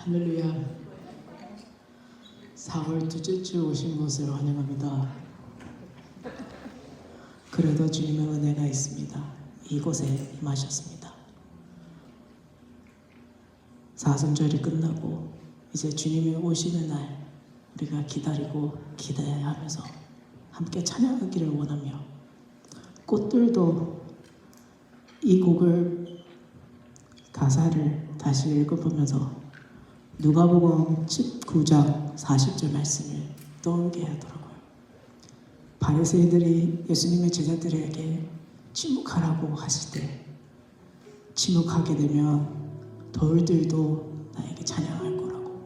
할렐루야. 4월 둘째 주 오신 것을 환영합니다. 그래도 주님의 은혜가 있습니다. 이곳에 임하셨습니다. 사순절이 끝나고 이제 주님이 오시는 날 우리가 기다리고 기대하면서 함께 찬양하기를 원하며, 꽃들도 이 곡을 가사를 다시 읽어보면서 누가복음 19장 40절 말씀을 떠올게 하더라고요. 바리새인들이 예수님의 제자들에게 침묵하라고 하실 때, 침묵하게 되면 돌들도 나에게 찬양할 거라고.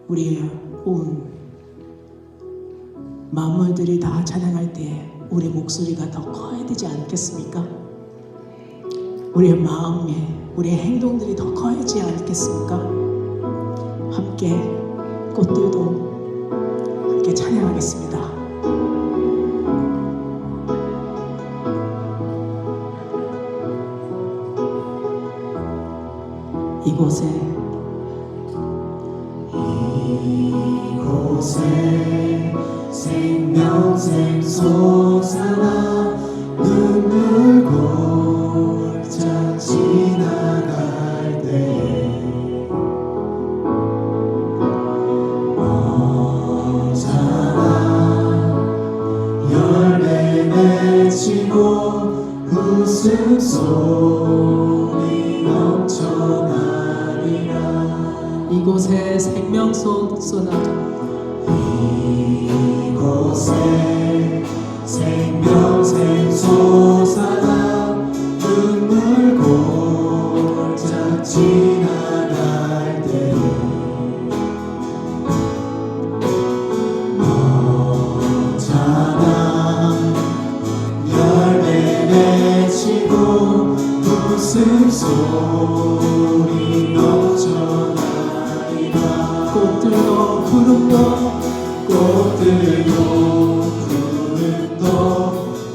우리의 온 만물들이 다 찬양할 때 우리 목소리가 더 커야 되지 않겠습니까? 우리의 마음에 우리의 행동들이 더 커야지 않겠습니까? 함께 꽃들도 함께 찬양하겠습니다. 이곳에 생명샘 솟아나 눈물 골짜 지나갈 때 언제나 열매 맺히고 웃음소리 넘쳐나리라. 이곳에 생명 솟아나 이곳에 생명샘 솟아나 눈물 골짜 지나갈 때 언제나 열매 맺히고 웃음소리 넘쳐나리라. 꽃들도 구름도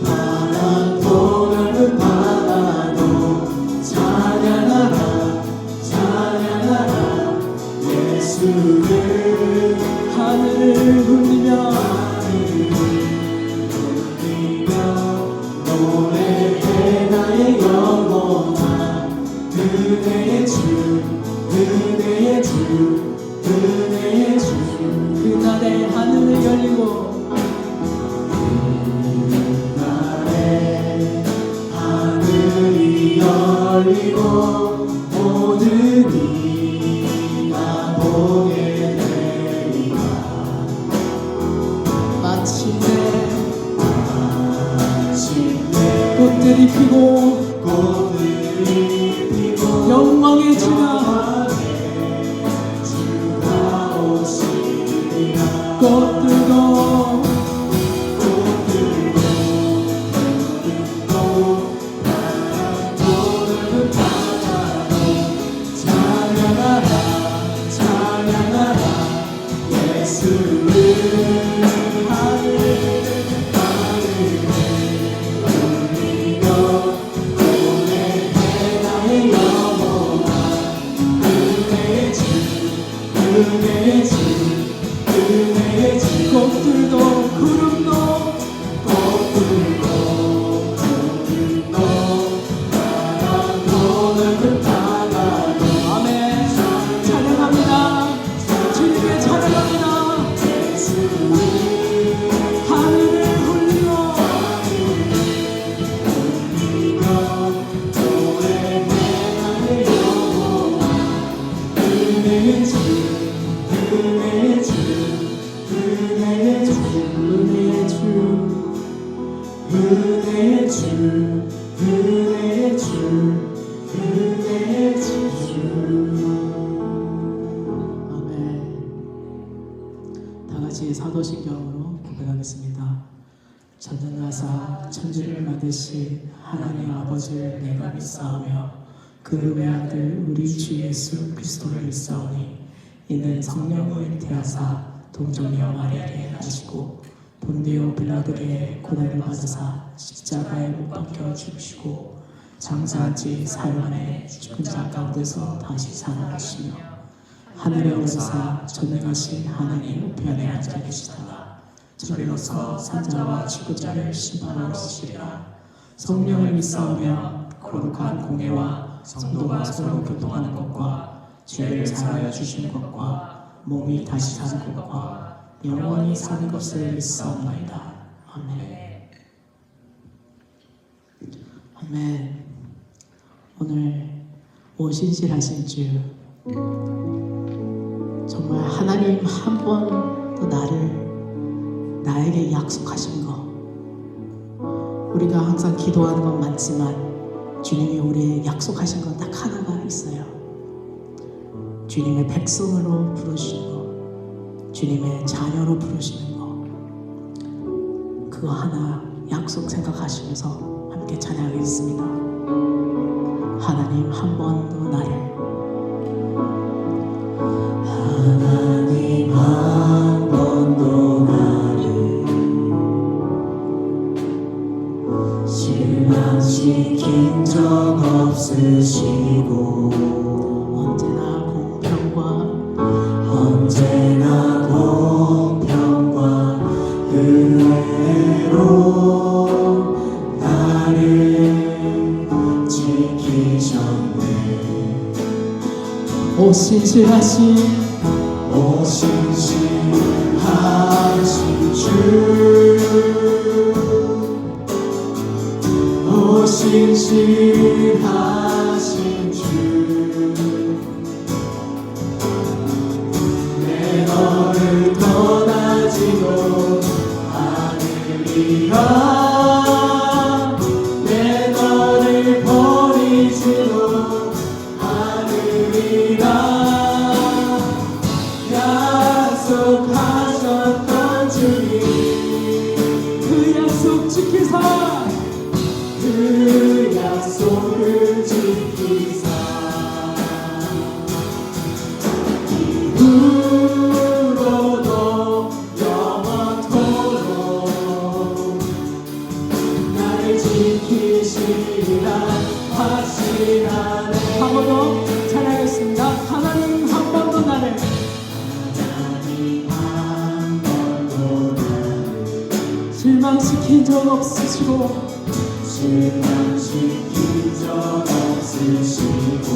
파란 보라는 바다도 찬양하라 찬양하라 예수를. 하늘을 울리며 노래해 나의 영원한 은혜의 주 은혜의 주 은혜의 주. 그날에 하늘을 열리고 그날에 하늘이 열리고 모든 이가 보게 되리라. 마침내 마침내 꽃들이 피고 꽃들이 피고 영광의 주가 주가 오시리라. 꽃들도 보는 바다도 찬양하라 찬양하라 예수를. 울리며 노래해 나의 영원한 은혜의 주 은혜의 주 은혜의 주. 꽃들도 구름도 바람 보는 바다도 아멘. 찬양합니다. 주님께 찬양합니다. 하늘을 울리고 노래해 나의 영원한 은혜의 주 은혜의 주 은혜의 주 은혜의 주 은혜의 주 은혜의 주 은혜의 주. 아멘. 다 같이 사도신경으로 고백하겠습니다. 전능하사 천지를 만드신 하나님 아버지를 내가 믿사오며 그 외아들 우리 주 예수 그리스도를 믿사오니 이는 성령을 잉태하사 동정녀 마리아에게 나시고 본디오 빌라도에게 고난을 받으사 십자가에 못 박혀 죽으시고 장사한 지 사흘 만에 죽은 자 가운데서 다시 살아나시며 하늘에 오르사 전능하신 하나님 우편에 앉아 계시다가 저리로서 산자와 지구자를 심판하러 오시리라. 성령을 믿사오며 거룩한 공예와 성도가 서로 교통하는 것과 죄를 사하여 주시는 것과 몸이 다시 사는 것과 영원히 사는 것을 믿사옵나이다. 아멘. 아멘. 오늘 오신실하신 주, 정말 하나님 한 번 더 나에게 약속하신 거, 우리가 항상 기도하는 건 많지만 주님이 우리에게 약속하신 건 딱 하나가 있어요. 주님의 백성으로 부르시는 거, 주님의 자녀로 부르시는 거, 그거 하나 약속 생각하시면서 함께 찬양하겠습니다. 하나님 한 번 더 나를, 하나님 한 번도 나를 실망시킨 적 없으시고 언제나 공평과 은혜로 나를 지키셨네. 오신실하신 주, 오신실하신 주, 내 너를 떠나지도 않으리라. 내 너를 버리지도 않으리라. 약속하셨던 주님, 그 약속 지키사, 그 약속을 지키사 이후로도 영원토록 나를 지키시리라 확신하네. 한 번 더 찬양하겠습니다. 하나님 한 번 더 나를, 하나님 한 번도 나를 실망시킨 적 없으시고 실망시킨 적 없으시고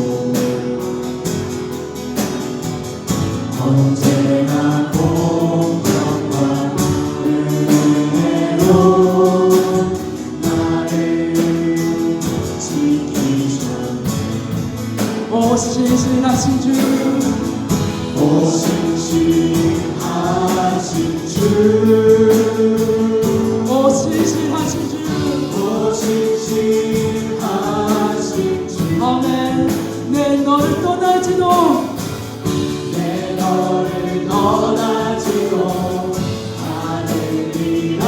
언제나 공평과 은혜로 나를 지키셨네. 오신실하신 주, 오신실하신 주, 오신실하신 주, 오신실하신 주, 아멘. 내 너를 떠나지도, 내 너를 떠나지도 않으리라.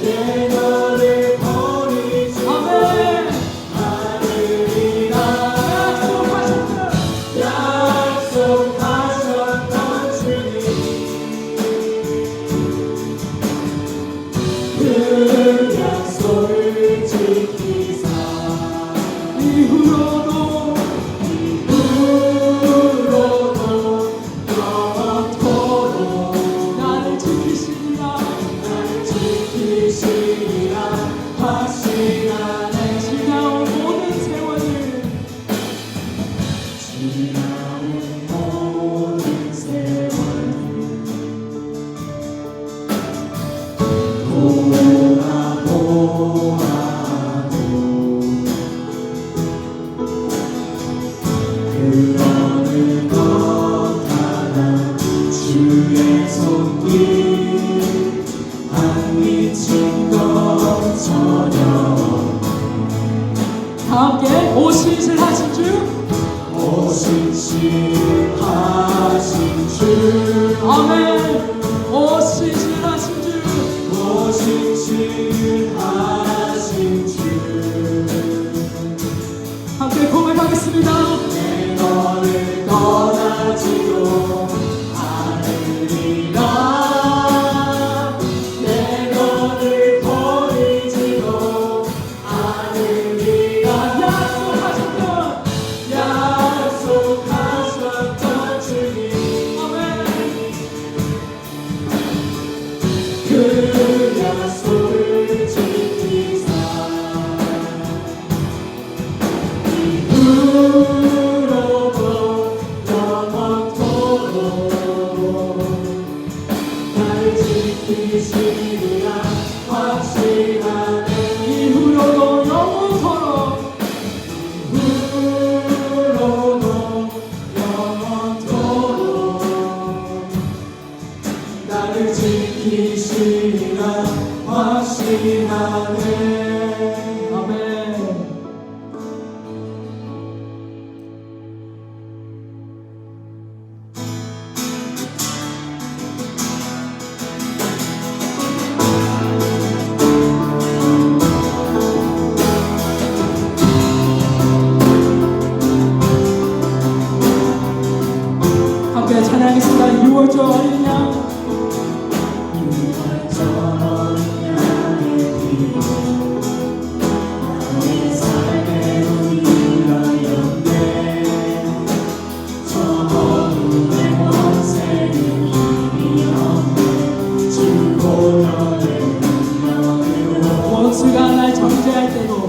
내 너를 버리지도 아멘. 않으리라. 약속하셨던 주님, 그 약속을 지키사 이후로도 영원토록 나를 지키시리라. 지키시리라 확신하네. 지나온 모든 세월을 지나온 모든 세월 돌아보아도 그 어느 것 하나 주의 손길 안 미친 것 전혀 다 함께 오신실하신 주, 오신실하신 주, 아멘. 오신실하신 주, 오신실하신 주, 함께 고백하겠습니다. 내 너를 떠나지도 않으리라. 내 너를 버리지도 않으리라. 약속하셨던 유월절 어린 양 원수가 날 정죄할 때도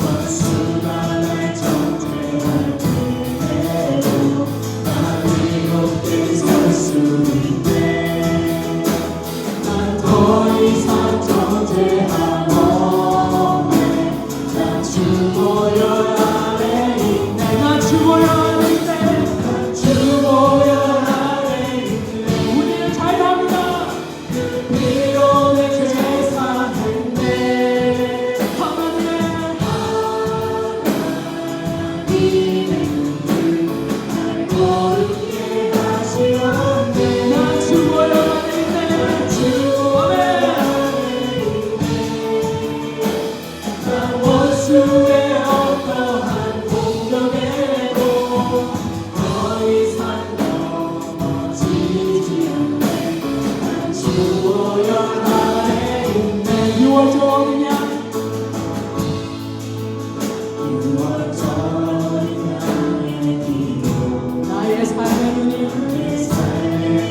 나의 삶의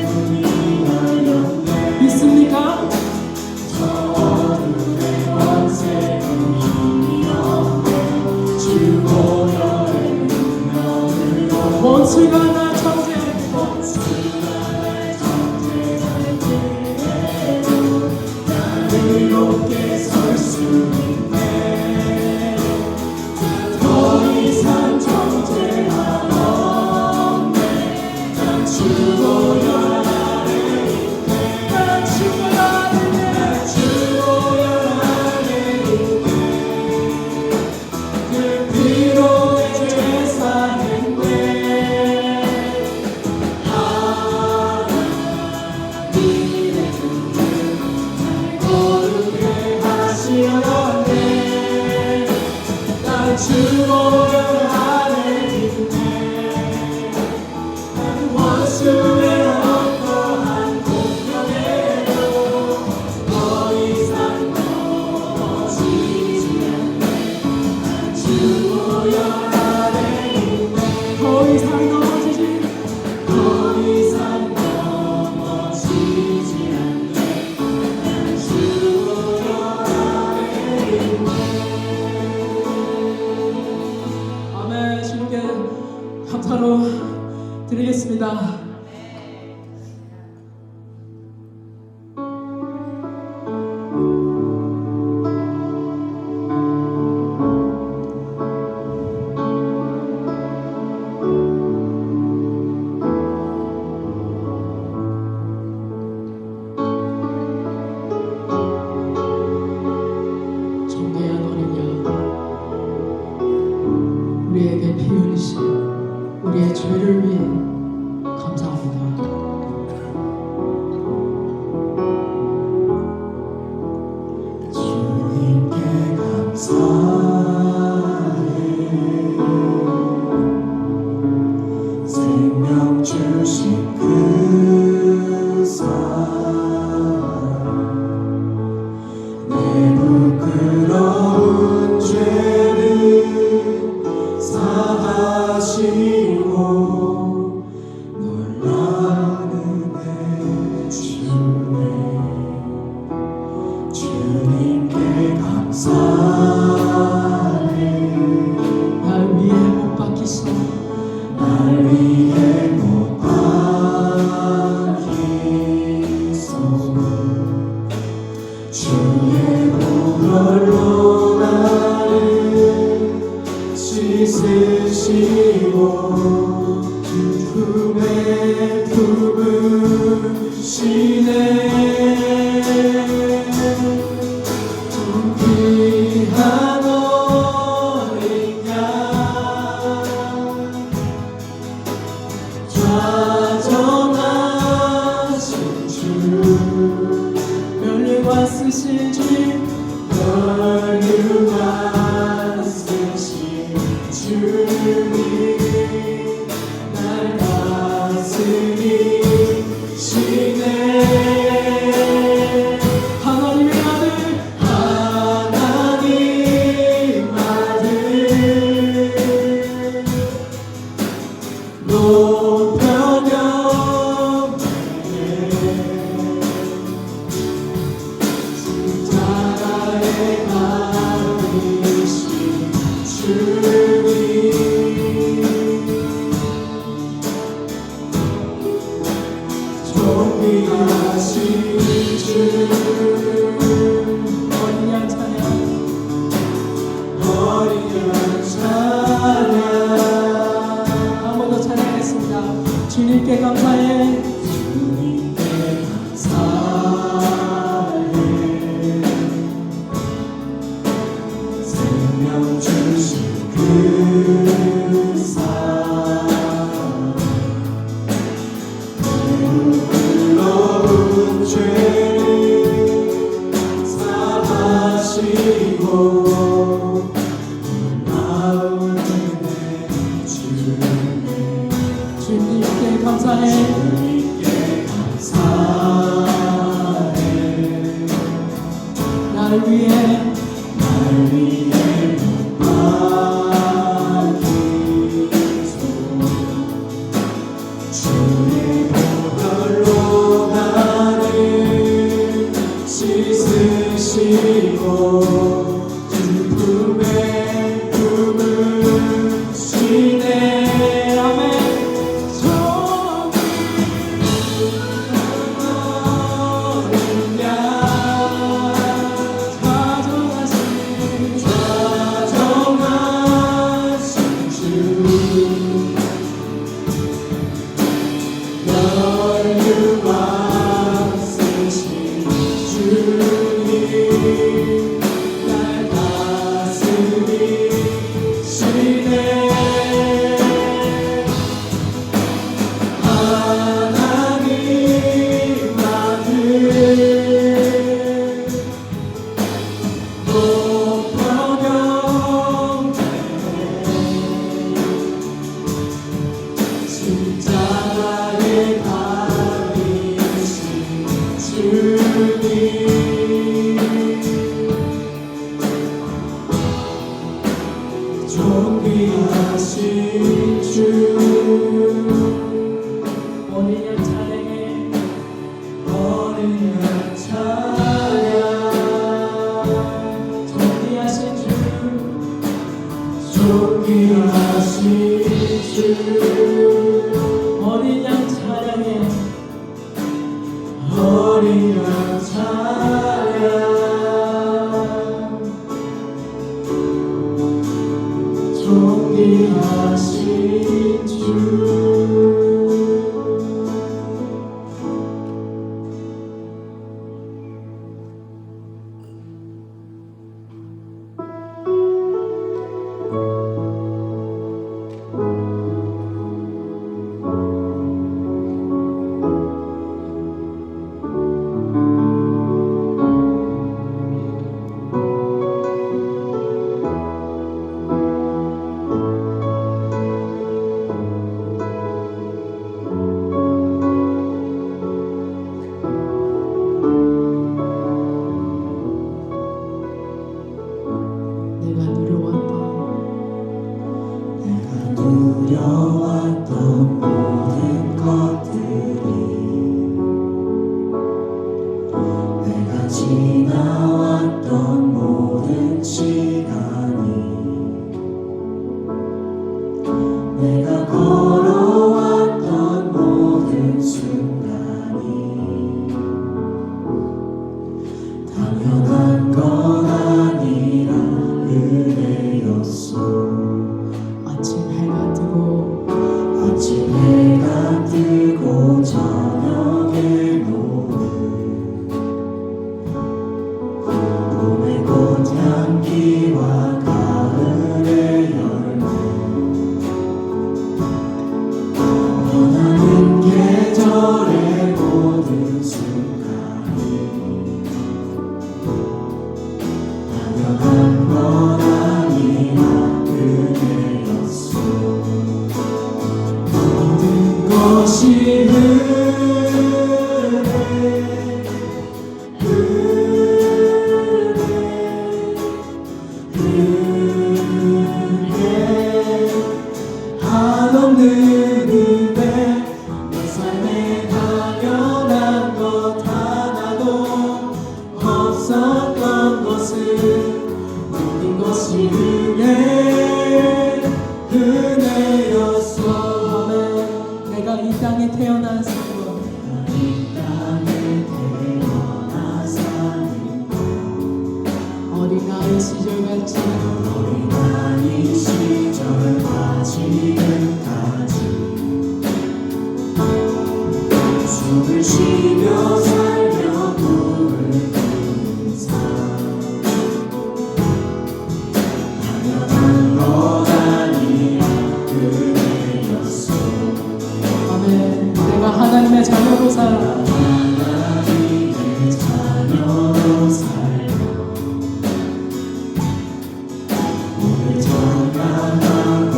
눈이 있습니까? 원수가 날 정죄해도 의롭게 설 수 있네. 더 이상 정죄함 없네. 난 주보혈 아래 있네. 난 주보혈 아래 있네. 난 주보혈 아래 있네. 그 피로 내 죄 사했네. 하나님의 거룩해 하시었네. 난 주보혈 아래 있네. 난 원수의 어떠한 공격에도 더 이상 넘어지지 않네. 난 주보혈 아래 있네. 더 이상 넘어지지 더 이상 넘어지지 않네. 난 주보혈 아래 있네. 아멘. 주님께 감사로 드리겠습니다. 정죄한 어린 양 우리에게 피 흘리신 우리의 죄를 위해 감사합니다. 주님께 감사해. 생명 주신 그 사랑 내 부끄러운 죄를 사하시고 놀라운 은혜 주네. 주님께 감사해. 날 위해 못 박히신 날 위해 못 박히소서. 주의 보혈로 나를 씻으시고 품에 품으시네. 귀한 어린 양 좌정하신 주 멸류관 쓰신 주님 멸류관 쓰신 주님 날 다스리시네. 주 어린 양 찬양 어린 양 찬양 한 번 더 찬양하겠습니다. 주님께 감사해 주님께 감사해 생명 주신 그 사랑 불러온 죄를 사하시고 놀라운 은혜 주네 주님께 감사해 주님께 감사해 나를 위해 날 위해 못 박히소 주의 보혈로 나를 씻으시고 주 품에 품을 쉬네 아멘 어린 양 자정하신 주 연유와 쓰신 주님 날 다스리시네 하나님 아들 높여경배 십자가에 달리신 주님 존귀하신 주 어린 양 찬양해 어린 양 찬양 존귀하신 주 존귀하신 주 어린 양 찬양해 어린 양 찬양 존귀하신 주 내가 누려왔던 내가 누려왔던 모든 것들이 내가 지나왔던 모든 시간이 내가 걸어왔던 모든 순간이 당연한 건 아니라 은혜였소 아침 해가 뜨고 아침 해가 뜨고 저녁에 노을 봄의 꽃향기와 가을의 열매 변하는 계절의 모든 순간이 당연한 건 아니라 은혜였소 모든 것이 은혜 한없는 은혜 내 삶에 당연한 것 하나도 없었던 것을 모든 것이 은혜였어 내가 이 땅에 태어났을 때 이 땅에 숨을 쉬며 살며 꿈을 꾸는 삶 당연한 것 아니야 은혜였어 아멘. 내가 하나님의 자녀로 살아 하나님의 자녀로 살며 오늘 전가하고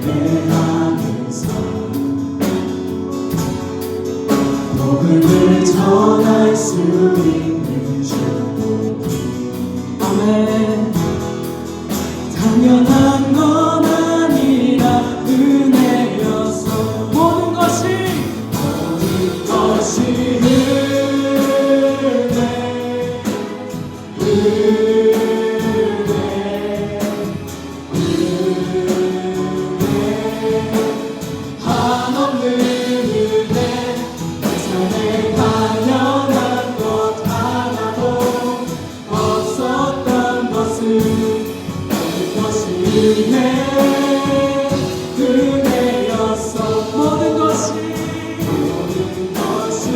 예배하는 삶 복음을 전할 수 있는 축복 아멘. 당연한 건 아니라 은혜였어 모든 것이 한없는 은혜 내 삶에 당연한 것 하나도 없었던 것은 모든 것이 은혜였어 모든 것이 모든 것이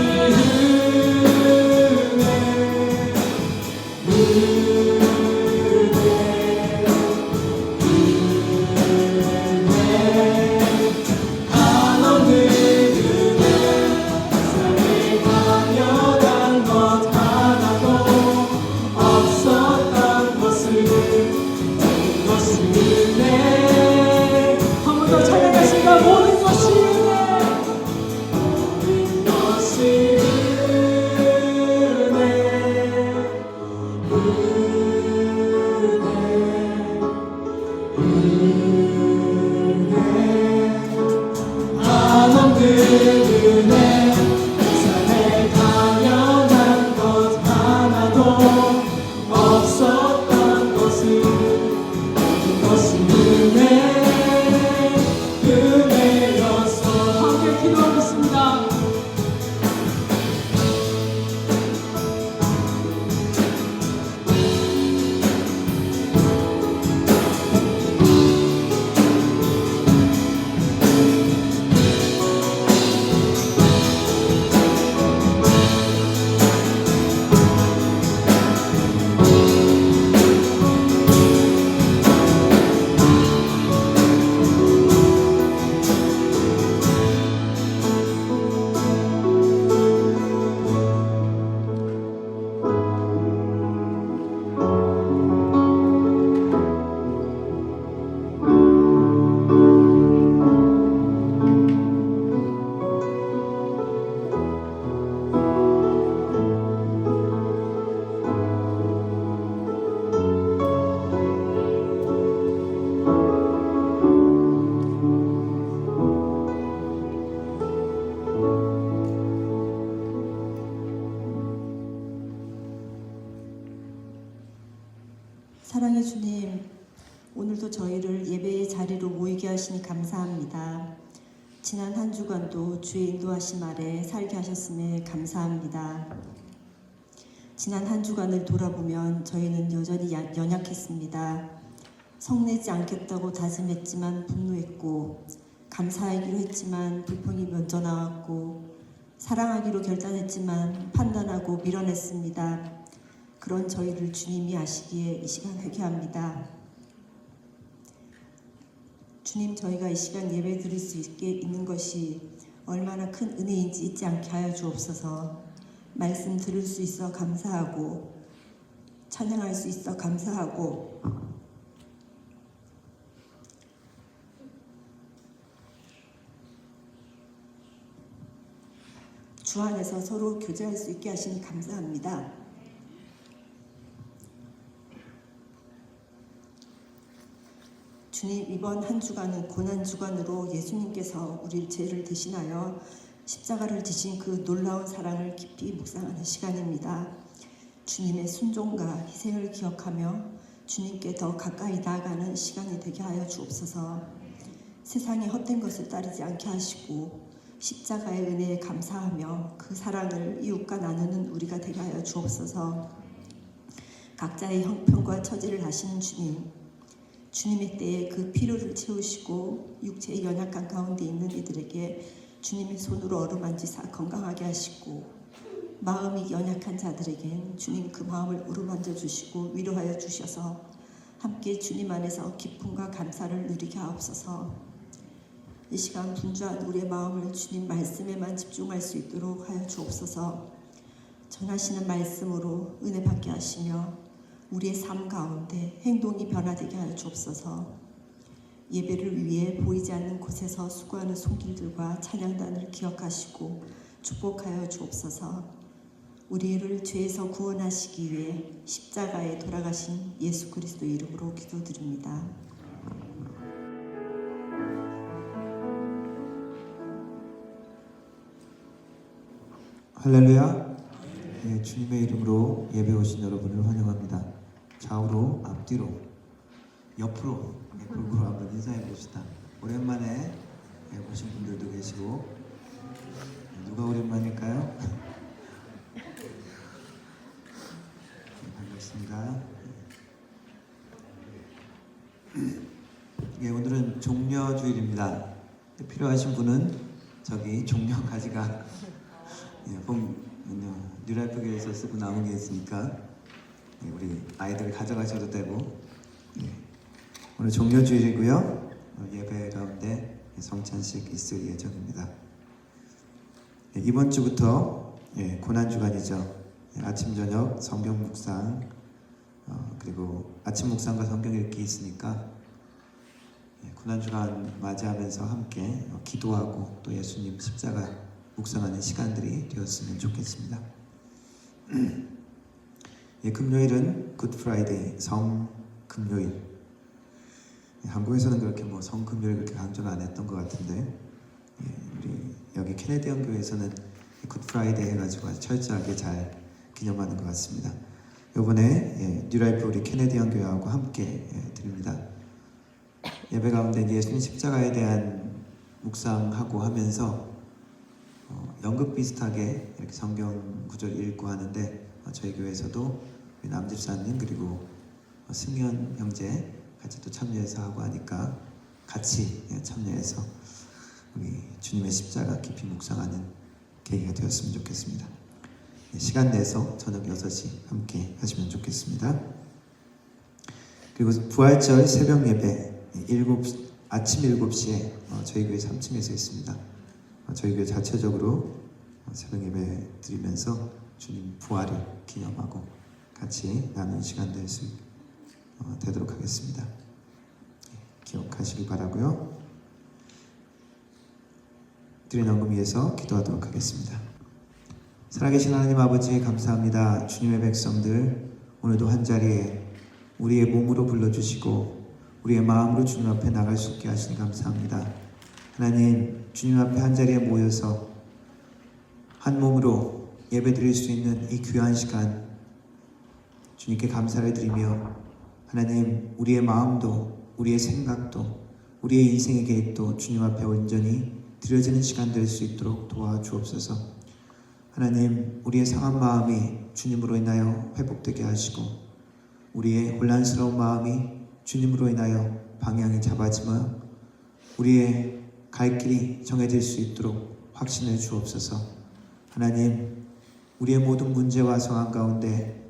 한없는 은혜 삶에 당연한 것 하나도 없었던 것은 모든 것이 은혜 한 번 더 찬양하신다. 모든 것이 은혜. 모든 것이 한없는 은혜 삶에 당연한 것 하나도 없었던 것은 모든 것이 은혜였어 함께 기도하겠습니다. 사랑의 주님, 오늘도 저희를 예배의 자리로 모이게 하시니 감사합니다. 지난 한 주간도 주의 인도하심 아래 살게 하셨음에 감사합니다. 지난 한 주간을 돌아보면 저희는 여전히 연약했습니다. 성내지 않겠다고 다짐했지만 분노했고, 감사하기로 했지만 불평이 먼저 나왔고, 사랑하기로 결단했지만 판단하고 밀어냈습니다. 그런 저희를 주님이 아시기에 이 시간 회개합니다. 주님, 저희가 이 시간 예배 드릴 수 있게 있는 것이 얼마나 큰 은혜인지 잊지 않게 하여 주옵소서. 말씀 들을 수 있어 감사하고 찬양할 수 있어 감사하고 주 안에서 서로 교제할 수 있게 하시니 감사합니다. 주님, 이번 한 주간은 고난 주간으로 예수님께서 우리 죄를 대신하여 십자가를 지신 그 놀라운 사랑을 깊이 묵상하는 시간입니다. 주님의 순종과 희생을 기억하며 주님께 더 가까이 나아가는 시간이 되게 하여 주옵소서. 세상의 헛된 것을 따르지 않게 하시고 십자가의 은혜에 감사하며 그 사랑을 이웃과 나누는 우리가 되게 하여 주옵소서. 각자의 형편과 처지를 아시는 주님, 주님의 때에 그 필요를 채우시고 육체의 연약한 가운데 있는 이들에게 주님의 손으로 어루만지사 건강하게 하시고 마음이 연약한 자들에겐 주님 그 마음을 어루만져 주시고 위로하여 주셔서 함께 주님 안에서 기쁨과 감사를 누리게 하옵소서. 이 시간 분주한 우리의 마음을 주님 말씀에만 집중할 수 있도록 하여 주옵소서. 전하시는 말씀으로 은혜 받게 하시며 우리의 삶 가운데 행동이 변화되게 하여 주옵소서. 예배를 위해 보이지 않는 곳에서 수고하는 손길들과 찬양단을 기억하시고 축복하여 주옵소서. 우리를 죄에서 구원하시기 위해 십자가에 돌아가신 예수 그리스도 이름으로 기도드립니다. 할렐루야. 네, 주님의 이름으로 예배 오신 여러분을 환영합니다. 좌우로, 앞뒤로, 옆으로, 골고루 한번 인사해 봅시다. 오랜만에 보신 분들도 계시고, 누가 오랜만일까요? 반갑습니다. 예, 오늘은 종려주일입니다. 필요하신 분은 저기 종려 가지가 뉴라이프 교회에서 쓰고 나온 게 있으니까 우리 아이들 가져가셔도 되고, 오늘 종려주일이고요. 예배 가운데 성찬식 있을 예정입니다. 이번 주부터 고난주간이죠. 아침 저녁 성경 묵상, 그리고 아침 묵상과 성경 읽기 있으니까 고난주간 맞이하면서 함께 기도하고 또 예수님 십자가 묵상하는 시간들이 되었으면 좋겠습니다. 금요일은 굿 프라이데이, 성금요일. 한국에서는 그렇게 성금요일 그렇게 강조를 안 했던 것 같은데, 우리 여기 캐네디언 교회에서는 굿 프라이데이 해가지고 아주 철저하게 잘 기념하는 것 같습니다. 이번에 뉴라이프 우리 캐네디언 교회하고 함께 드립니다. 예배 가운데 예수님 십자가에 대한 묵상하고 하면서 연극 비슷하게 이렇게 성경 구절 읽고 하는데, 저희 교회에서도 우리 남집사님 그리고 승현 형제 같이 또 참여해서 하고 하니까 같이 참여해서 우리 주님의 십자가 깊이 묵상하는 계기가 되었으면 좋겠습니다. 시간 내서 저녁 6시 함께 하시면 좋겠습니다. 그리고 부활절 새벽 예배 아침 7시에 저희 교회 3층에서 있습니다. 저희 교회 자체적으로 새벽 예배 드리면서 주님 부활을 기념하고 같이 나누는 시간 되도록 하겠습니다. 기억하시기 바라고요. 드린 헌금 위해서 기도하도록 하겠습니다. 살아계신 하나님 아버지 감사합니다. 주님의 백성들 오늘도 한자리에 우리의 몸으로 불러주시고 우리의 마음으로 주님 앞에 나갈 수 있게 하시니 감사합니다. 하나님, 주님 앞에 한자리에 모여서 한 몸으로 예배드릴 수 있는 이 귀한 시간 주님께 감사를 드리며, 하나님, 우리의 마음도 우리의 생각도 우리의 인생의 계획도 주님 앞에 온전히 드려지는 시간 될 수 있도록 도와주옵소서. 하나님, 우리의 상한 마음이 주님으로 인하여 회복되게 하시고 우리의 혼란스러운 마음이 주님으로 인하여 방향이 잡아지며 우리의 갈 길이 정해질 수 있도록 확신을 주옵소서. 하나님, 우리의 모든 문제와 상황 가운데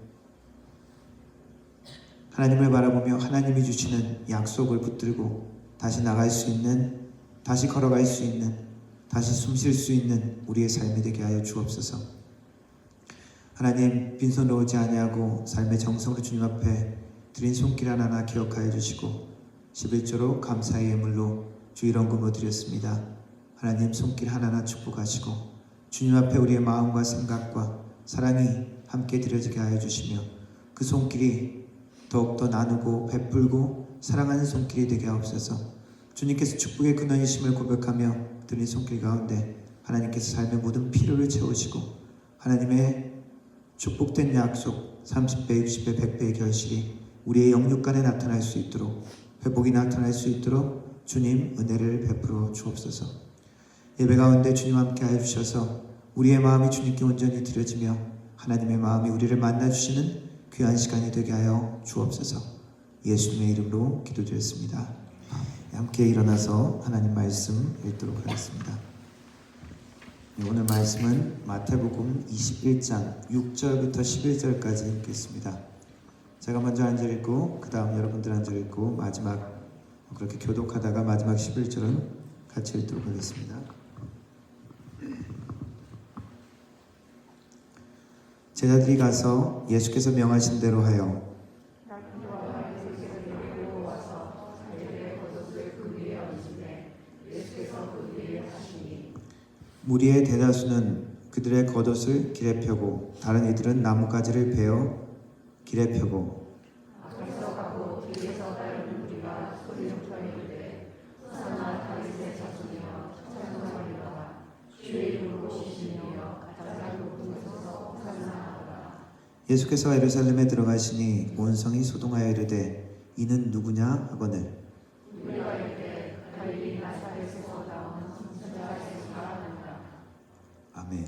하나님을 바라보며 하나님이 주시는 약속을 붙들고 다시 나갈 수 있는, 다시 걸어갈 수 있는, 다시 숨 쉴 수 있는 우리의 삶이 되게 하여 주옵소서. 하나님, 빈손으로 오지 아니하고 삶의 정성으로 주님 앞에 드린 손길 하나하나 기억하여 주시고 11조로 감사의 예물로 주일 헌금으로 드렸습니다. 하나님, 손길 하나하나 축복하시고 주님 앞에 우리의 마음과 생각과 사랑이 함께 드려지게 하여 주시며 그 손길이 더욱더 나누고 베풀고 사랑하는 손길이 되게 하옵소서. 주님께서 축복의 근원이심을 고백하며 드린 손길 가운데 하나님께서 삶의 모든 필요를 채우시고 하나님의 축복된 약속 30배, 60배, 100배의 결실이 우리의 영육간에 나타날 수 있도록, 회복이 나타날 수 있도록 주님 은혜를 베풀어 주옵소서. 예배 가운데 주님 함께 하여 주셔서 우리의 마음이 주님께 온전히 드려지며 하나님의 마음이 우리를 만나주시는 귀한 시간이 되게 하여 주옵소서. 예수님의 이름으로 기도드렸습니다. 함께 일어나서 하나님 말씀 읽도록 하겠습니다. 오늘 말씀은 마태복음 21장 6절부터 11절까지 읽겠습니다. 제가 먼저 한 절 읽고 그 다음 여러분들 한 절 읽고 마지막 그렇게 교독하다가 마지막 11절은 같이 읽도록 하겠습니다. 제자들이 가서 예수께서 명하신 대로 하여 무리의 대다수는 그들의 겉옷을 길에 펴고 다른 이들은 나뭇가지를 베어 길에 펴고 예수께서 예루살렘에 들어가시니 온 성이 소동하여 이르되 이는 누구냐 하거늘 아멘.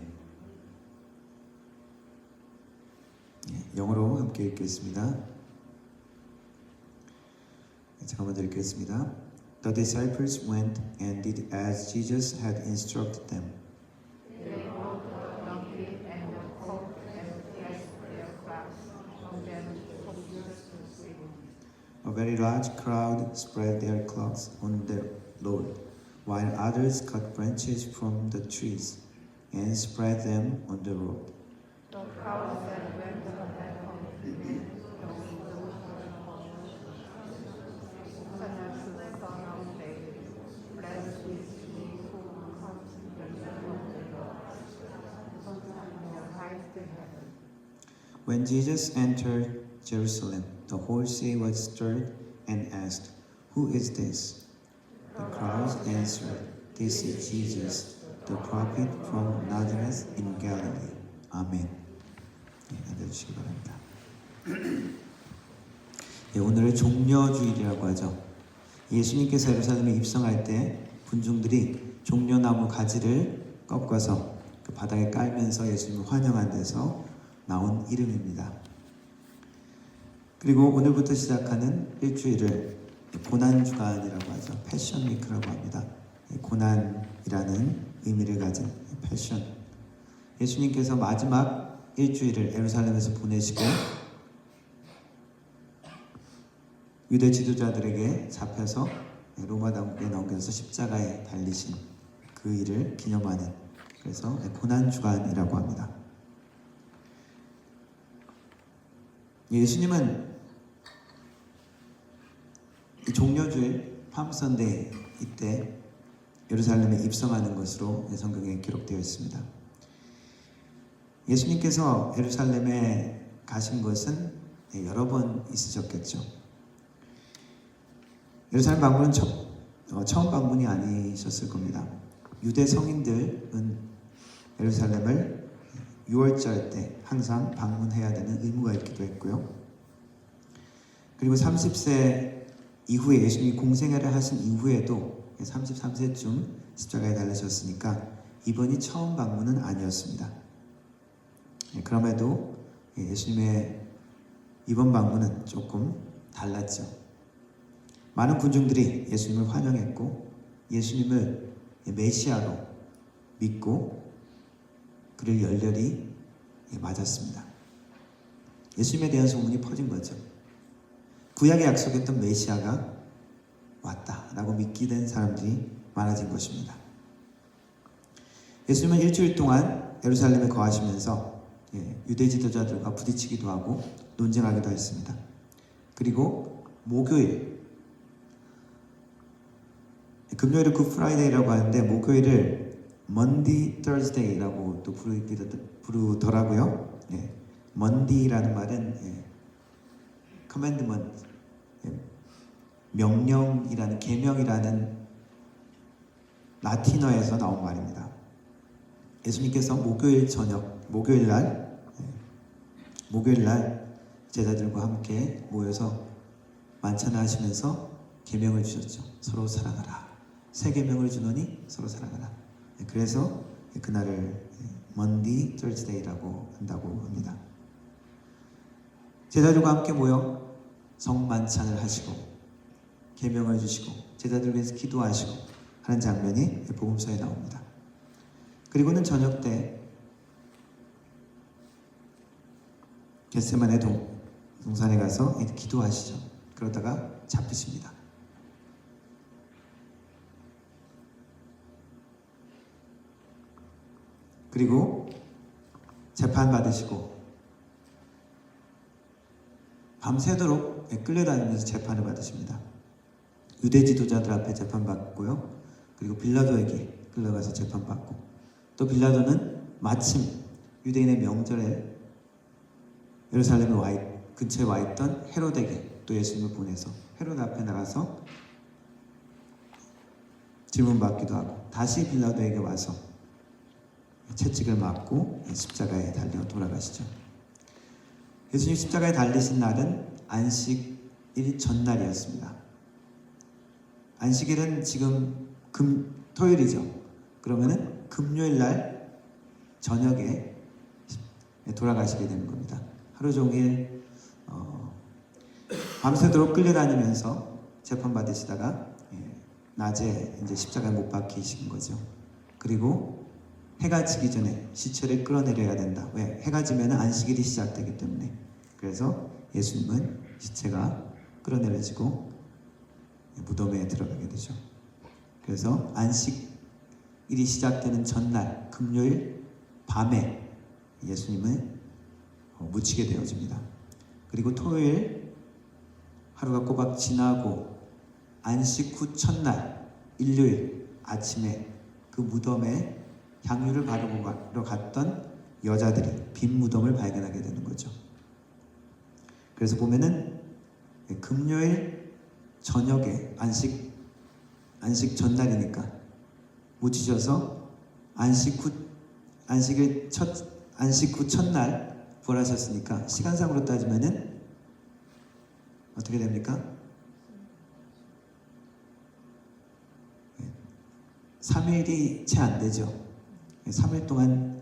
영어로 함께 읽겠습니다. 제가 먼저 읽겠습니다. The disciples went and did as Jesus had instructed them. A very large crowd spread their cloaks on the road, while others cut branches from the trees and spread them on the road. When Jesus entered Jerusalem, the whole city was stirred and asked, "Who is this?" The crowds answered, "This is Jesus, the prophet from Nazareth in Galilee." 아멘. 앉아주시기 바랍니다. 오늘은 종려주일이라고 하죠. 예수님께서 예루살렘에 입성할 때 군중들이 종려나무 가지를 꺾어서 그 바닥에 깔면서 예수님을 환영한 데서 나온 이름입니다. 그리고 오늘부터 시작하는 일주일을 고난주간이라고 하죠. 패션 위크라고 합니다. 고난이라는 의미를 가진 패션. 예수님께서 마지막 일주일을 예루살렘에서 보내시고 유대 지도자들에게 잡혀서 로마 당국에 넘겨서 십자가에 달리신 그 일을 기념하는, 그래서 고난주간이라고 합니다. 예수님은 이 종려주일 팜선데이 이때 예루살렘에 입성하는 것으로 성경에 기록되어 있습니다. 예수님께서 예루살렘에 가신 것은 여러 번 있으셨겠죠. 예루살렘 방문은 처음 방문이 아니셨을 겁니다. 유대 성인들은 예루살렘을 6월절 때 항상 방문해야 되는 의무가 있기도 했고요. 그리고 30세 이후에 예수님이 공생애를 하신 이후에도 33세쯤 십자가에 달리셨으니까 이번이 처음 방문은 아니었습니다. 그럼에도 예수님의 이번 방문은 조금 달랐죠. 많은 군중들이 예수님을 환영했고 예수님을 메시아로 믿고 그를 열렬히 맞았습니다. 예수님에 대한 소문이 퍼진 거죠. 구약에 약속했던 메시아가 왔다라고 믿게 된 사람들이 많아진 것입니다. 예수님은 일주일 동안 예루살렘에 거하시면서 유대 지도자들과 부딪히기도 하고 논쟁하기도 했습니다. 그리고 목요일, 금요일을 굿프라이데이라고 하는데 목요일을 먼디 터스데이라고 또 부르더라고요. 먼디라는 말은 커맨드먼트, 명령이라는, 계명이라는 라틴어에서 나온 말입니다. 예수님께서 목요일 날 제자들과 함께 모여서 만찬을 하시면서 계명을 주셨죠. 서로 사랑하라. 새 계명을 주노니 서로 사랑하라. 그래서 그날을 먼디 터스데이라고 한다고 합니다. 제자들과 함께 모여 성만찬을 하시고 계명을 주시고 제자들을 위해서 기도하시고 하는 장면이 복음서에 나옵니다. 그리고는 저녁 때 겟세마네 동산에 가서 기도하시죠. 그러다가 잡히십니다. 그리고 재판 받으시고 밤새도록 끌려다니면서 재판을 받으십니다. 유대 지도자들 앞에 재판받고요. 그리고 빌라도에게 끌려가서 재판받고, 또 빌라도는 마침 유대인의 명절에 예루살렘에 근처에 와 있던 헤롯에게 또 예수님을 보내서 헤롯 앞에 나가서 질문받기도 하고, 다시 빌라도에게 와서 채찍을 맞고 십자가에 달려 돌아가시죠. 예수님 십자가에 달리신 날은 안식일 전날이었습니다. 안식일은 지금 토요일이죠. 그러면은 금요일 날 저녁에 돌아가시게 되는 겁니다. 하루 종일 밤새도록 끌려다니면서 재판받으시다가 낮에 이제 십자가에 못 박히신 거죠. 그리고 해가 지기 전에 시체를 끌어내려야 된다. 왜? 해가 지면 안식일이 시작되기 때문에. 그래서 예수님은 시체가 끌어내려지고 무덤에 들어가게 되죠. 그래서 안식일이 시작되는 전날 금요일 밤에 예수님은 묻히게 되어집니다. 그리고 토요일 하루가 꼬박 지나고 안식 후 첫날 일요일 아침에 그 무덤에 향유를 바르러 갔던 여자들이 빈 무덤을 발견하게 되는 거죠. 그래서 보면은 금요일 저녁에 안식 전날이니까 묻히셔서 안식 후 첫날 부활하셨으니까 시간상으로 따지면은 어떻게 됩니까? 3일이 채 안 되죠. 3일 동안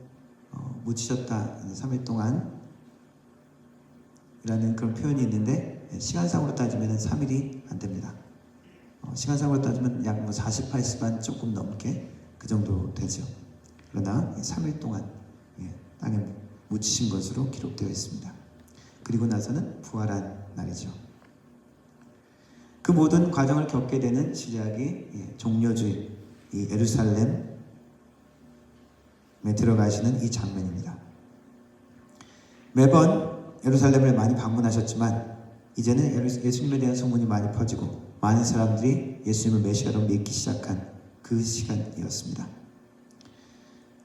묻히셨다. 3일 동안 이라는 그런 표현이 있는데, 시간상으로 따지면 3일이 안 됩니다. 시간상으로 따지면 약 48시간 조금 넘게 그 정도 되죠. 그러나 3일 동안 땅에 묻히신 것으로 기록되어 있습니다. 그리고 나서는 부활한 날이죠. 그 모든 과정을 겪게 되는 시작이 종려주일 이 예루살렘에 들어가시는 이 장면입니다. 매번 예루살렘을 많이 방문하셨지만 이제는 예수님에 대한 소문이 많이 퍼지고 많은 사람들이 예수님을 메시아로 믿기 시작한 그 시간이었습니다.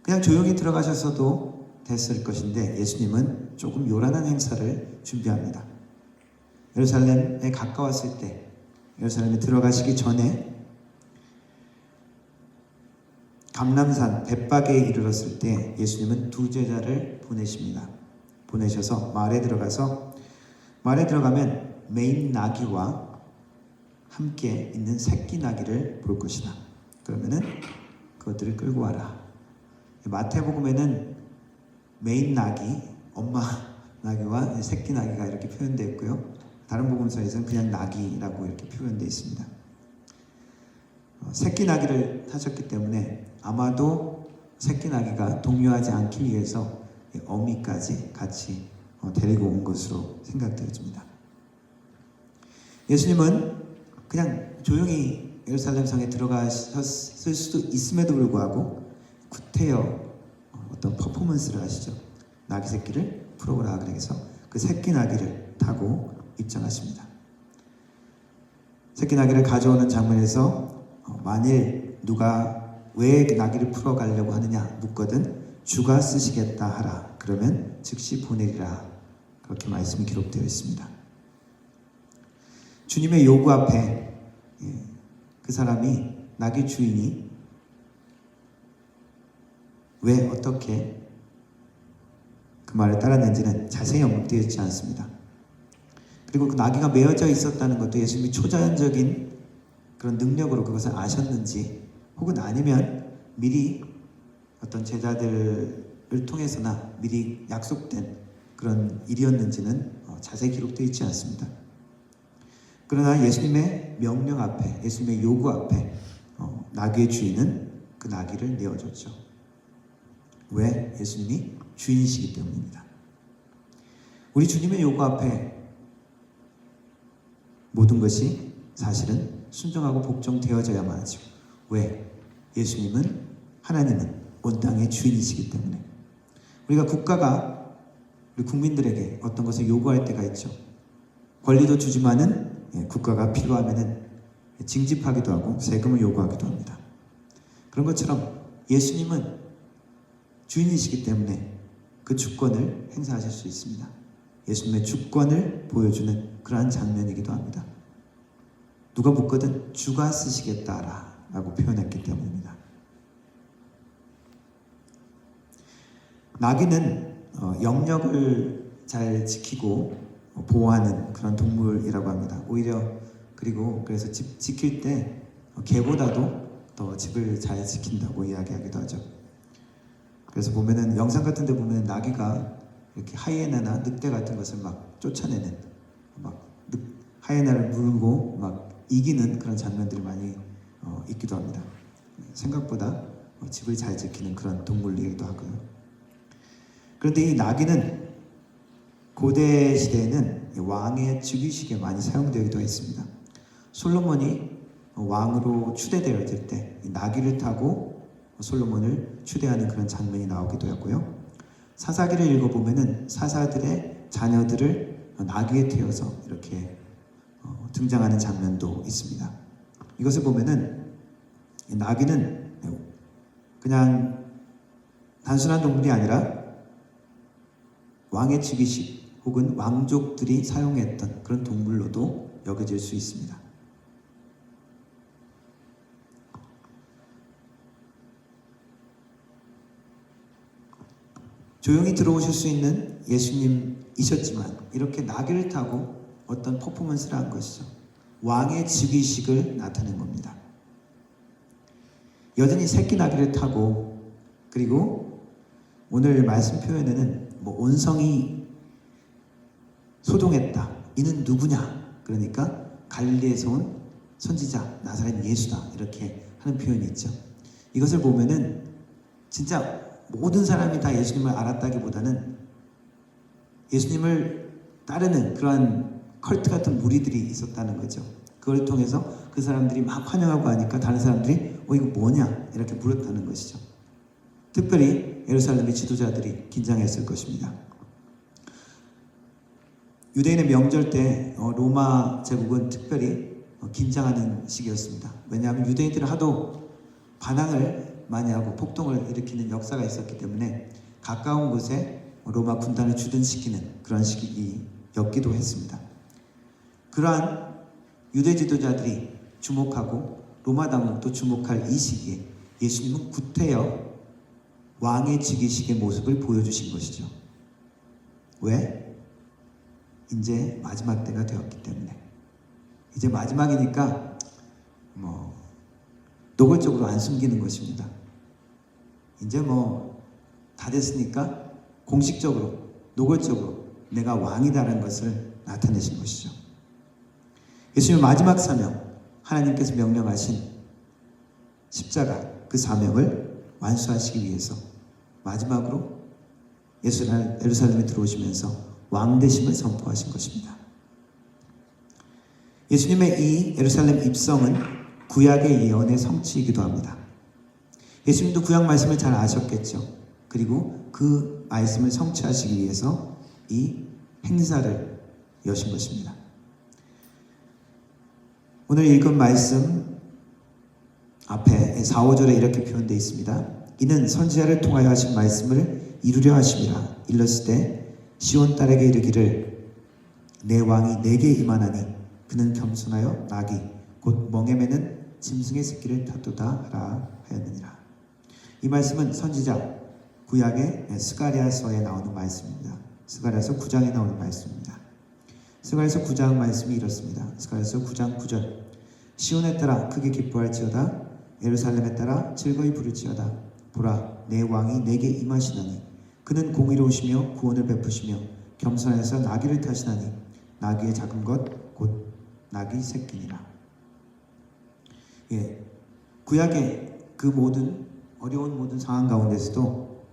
그냥 조용히 들어가셨어도 됐을 것인데 예수님은 조금 요란한 행사를 준비합니다. 예루살렘에 가까웠을 때, 예루살렘에 들어가시기 전에 감람산 벳박에 이르렀을 때 예수님은 두 제자를 보내십니다. 보내셔서 마을에 들어가면 메인 나귀와 함께 있는 새끼 나귀를 볼 것이다. 그러면은 그것들을 끌고 와라. 마태복음에는 메인 나귀, 엄마 나귀와 새끼 나귀가 이렇게 표현되어 있고요. 다른 복음서에서는 그냥 나귀라고 이렇게 표현되어 있습니다. 새끼 나귀를 타셨기 때문에 아마도 새끼 나귀가 동요하지 않기 위해서 어미까지 같이 데리고 온 것으로 생각되어집니다. 예수님은 그냥 조용히 예루살렘 성에 들어가셨을 수도 있음에도 불구하고 구태여 어떤 퍼포먼스를 하시죠. 나귀 새끼를 풀어오라 그래서 그 새끼 나귀를 타고 입장하십니다. 새끼 나귀를 가져오는 장면에서 만일 누가 왜 나귀를 풀어가려고 하느냐 묻거든 주가 쓰시겠다 하라. 그러면 즉시 보내리라. 그렇게 말씀이 기록되어 있습니다. 주님의 요구 앞에 그 사람이, 나귀 주인이 왜 어떻게 그 말을 따랐는지는 자세히 언급되어 있지 않습니다. 그리고 그 나귀가 메어져 있었다는 것도 예수님이 초자연적인 그런 능력으로 그것을 아셨는지, 혹은 아니면 미리 어떤 제자들을 통해서나 미리 약속된 그런 일이었는지는 자세히 기록되어 있지 않습니다. 그러나 예수님의 명령 앞에, 예수님의 요구 앞에 나귀의 주인은 그 나귀를 내어줬죠. 왜? 예수님이 주인이시기 때문입니다. 우리 주님의 요구 앞에 모든 것이 사실은 순종하고 복종되어져야만 하죠. 왜? 예수님은, 하나님은 온 땅의 주인이시기 때문에. 우리가 국가가 우리 국민들에게 어떤 것을 요구할 때가 있죠. 권리도 주지만은 국가가 필요하면은 징집하기도 하고 세금을 요구하기도 합니다. 그런 것처럼 예수님은 주인이시기 때문에 그 주권을 행사하실 수 있습니다. 예수님의 주권을 보여주는 그러한 장면이기도 합니다. 누가 묻거든 주가 쓰시겠다라고 표현했기 때문입니다. 나귀는 영역을 잘 지키고 보호하는 그런 동물이라고 합니다. 오히려 그래서 집 지킬 때 개보다도 더 집을 잘 지킨다고 이야기하기도 하죠. 그래서 보면은 영상 같은 데 보면 나귀가 이렇게 하이에나나 늑대 같은 것을 막 쫓아내는, 막 하이에나를 물고 막 이기는 그런 장면들이 많이 있기도 합니다. 생각보다 집을 잘 지키는 그런 동물이기도 하고요. 그런데 이 나귀는 고대 시대에는 왕의 즉위식에 많이 사용되기도 했습니다. 솔로몬이 왕으로 추대되었을 때 나귀를 타고 솔로몬을 추대하는 그런 장면이 나오기도 하고요. 사사기를 읽어보면은 사사들의 자녀들을 나귀에 태워서 이렇게 등장하는 장면도 있습니다. 이것을 보면은 나귀는 그냥 단순한 동물이 아니라 왕의 즉위식 혹은 왕족들이 사용했던 그런 동물로도 여겨질 수 있습니다. 조용히 들어오실 수 있는 예수님이셨지만 이렇게 나귀를 타고 어떤 퍼포먼스를 한 것이죠. 왕의 즉위식을 나타낸 겁니다. 여전히 새끼 나귀를 타고, 그리고 오늘 말씀 표현에는 온성이 소동했다. 이는 누구냐? 그러니까 갈릴리에서 온 선지자 나사렛 예수다. 이렇게 하는 표현이 있죠. 이것을 보면은 진짜 모든 사람이 다 예수님을 알았다기보다는 예수님을 따르는 그러한 컬트 같은 무리들이 있었다는 거죠. 그걸 통해서 그 사람들이 막 환영하고 하니까 다른 사람들이 이거 뭐냐? 이렇게 물었다는 것이죠. 특별히 예루살렘의 지도자들이 긴장했을 것입니다. 유대인의 명절 때 로마 제국은 특별히 긴장하는 시기였습니다. 왜냐하면 유대인들은 하도 반항을 많이 하고 폭동을 일으키는 역사가 있었기 때문에 가까운 곳에 로마 군단을 주둔시키는 그런 시기였기도 했습니다. 그러한 유대 지도자들이 주목하고 로마 당국도 주목할 이 시기에 예수님은 구태여 왕의 즉위식의 모습을 보여주신 것이죠. 왜? 이제 마지막 때가 되었기 때문에. 이제 마지막이니까 노골적으로 안 숨기는 것입니다. 이제 다 됐으니까 공식적으로 노골적으로 내가 왕이다라는 것을 나타내신 것이죠. 예수님의 마지막 사명, 하나님께서 명령하신 십자가, 그 사명을 완수하시기 위해서 마지막으로 예루살렘에 들어오시면서 왕 되심을 선포하신 것입니다. 예수님의 이 예루살렘 입성은 구약의 예언의 성취이기도 합니다. 예수님도 구약 말씀을 잘 아셨겠죠. 그리고 그 말씀을 성취하시기 위해서 이 행사를 여신 것입니다. 오늘 읽은 말씀 앞에 4, 5절에 이렇게 표현되어 있습니다. 이는 선지자를 통하여 하신 말씀을 이루려 하심이라. 일렀을 때 시온 딸에게 이르기를 내 왕이 내게 임하나니 그는 겸손하여 나귀 곧 멍에 매는 짐승의 새끼를 탔도다 하라 하였느니라. 이 말씀은 선지자 구약의 스가랴서에 나오는 말씀입니다. 스가랴서 9장에 나오는 말씀입니다. 스가랴서 9장 말씀이 이렇습니다. 스가랴서 9장 9절 시온에 따라 크게 기뻐할지어다 예루살렘에 따라 즐거이 부를지어다 보라 내 왕이 내게 임하시나니 그는 공의로우시며 구원을 베푸시며 겸손해서 나귀를 타시나니 나귀의 작은 것 곧 나귀 새끼니라. 구약의 그 모든 어려운 모든 상황 가운데서도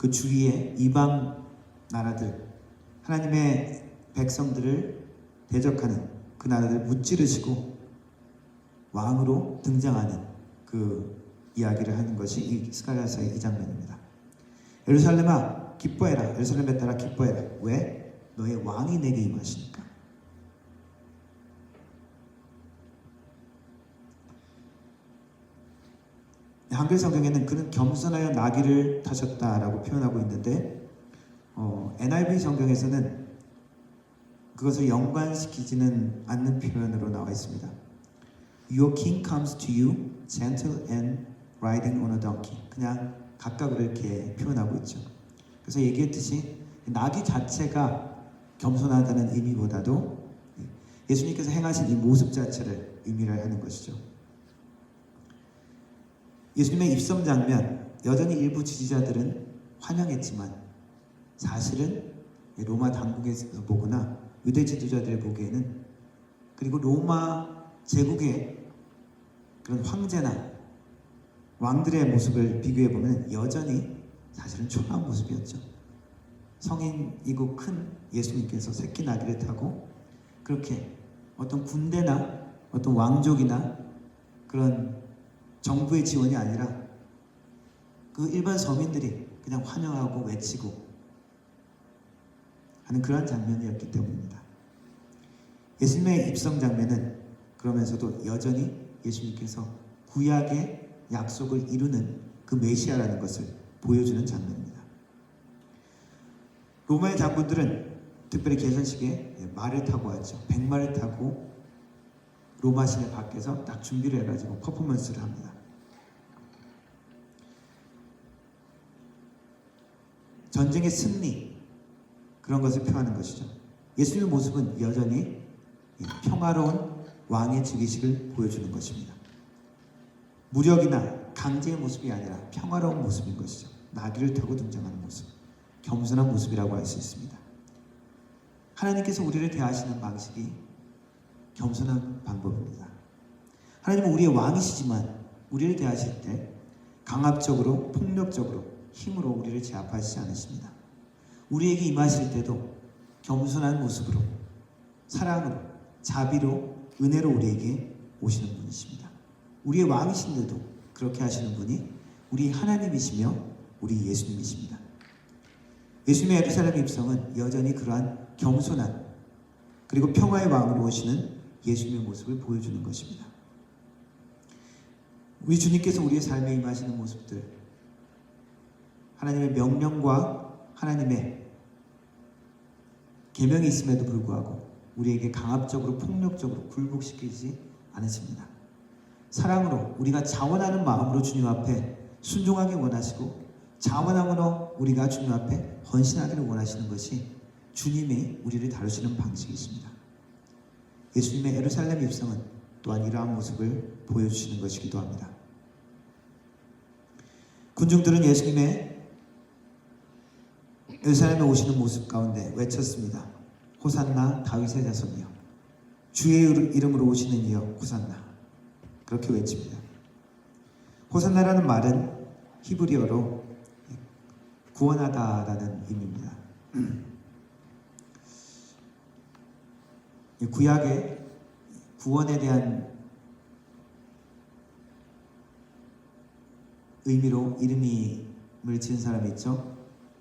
그 주위의 이방 나라들, 하나님의 백성들을 대적하는 그 나라들을 무찌르시고 왕으로 등장하는 그 이야기를 하는 것이 이 스가랴서의 이 장면입니다. 예루살렘아 기뻐해라. 예루살렘에 따라 기뻐해라. 왜? 너의 왕이 내게 임하시니까. 한글 성경에는 그는 겸손하여 나귀를 타셨다라고 표현하고 있는데 NIV 성경에서는 그것을 연관시키지는 않는 표현으로 나와 있습니다. Your king comes to you, gentle and riding on a donkey. 그냥 각각으로 이렇게 표현하고 있죠. 그래서 얘기했듯이 나귀 자체가 겸손하다는 의미보다도 예수님께서 행하신 이 모습 자체를 의미를 하는 것이죠. 예수님의 입성 장면, 여전히 일부 지지자들은 환영했지만 사실은 로마 당국에서 보거나 유대 지도자들 보기에는, 그리고 로마 제국의 그런 황제나 왕들의 모습을 비교해 보면 여전히 사실은 초라한 모습이었죠. 성인이고 큰 예수님께서 새끼 나귀를 타고 그렇게 어떤 군대나 어떤 왕족이나 그런 정부의 지원이 아니라 그 일반 서민들이 그냥 환영하고 외치고 하는 그러한 장면이었기 때문입니다. 예수님의 입성 장면은 그러면서도 여전히 예수님께서 구약의 약속을 이루는 그 메시아라는 것을 보여주는 장면입니다. 로마의 장군들은 특별히 개선식에 말을 타고 왔죠. 100마를 타고 로마 시내 밖에서 딱 준비를 해가지고 퍼포먼스를 합니다. 전쟁의 승리, 그런 것을 표하는 것이죠. 예수님의 모습은 여전히 평화로운 왕의 즉위식을 보여주는 것입니다. 무력이나 강제의 모습이 아니라 평화로운 모습인 것이죠. 나귀를 타고 등장하는 모습, 겸손한 모습이라고 할 수 있습니다. 하나님께서 우리를 대하시는 방식이 겸손한 방법입니다. 하나님은 우리의 왕이시지만 우리를 대하실 때 강압적으로, 폭력적으로, 힘으로 우리를 제압하시지 않으십니다. 우리에게 임하실 때도 겸손한 모습으로, 사랑으로, 자비로, 은혜로 우리에게 오시는 분이십니다. 우리의 왕이신데도 그렇게 하시는 분이 우리 하나님이시며 우리 예수님이십니다. 예수님의 예루살렘 입성은 여전히 그러한 겸손한 그리고 평화의 왕으로 오시는 예수님의 모습을 보여주는 것입니다. 우리 주님께서 우리의 삶에 임하시는 모습들, 하나님의 명령과 하나님의 계명이 있음에도 불구하고 우리에게 강압적으로, 폭력적으로 굴복시키지 않으십니다. 사랑으로, 우리가 자원하는 마음으로 주님 앞에 순종하기 원하시고, 자원함으로 우리가 주님 앞에 헌신하기를 원하시는 것이 주님이 우리를 다루시는 방식이십니다. 예수님의 예루살렘 입성은 또한 이러한 모습을 보여주시는 것이기도 합니다. 군중들은 예수님의 예루살렘에 오시는 모습 가운데 외쳤습니다. 호산나 다윗의 자손이여, 주의 이름으로 오시는 이여 호산나. 그렇게 외칩니다. 호산나라는 말은 히브리어로 구원하다라는 의미입니다. 구약의 구원에 대한 의미로 이름을 지은 사람이 있죠.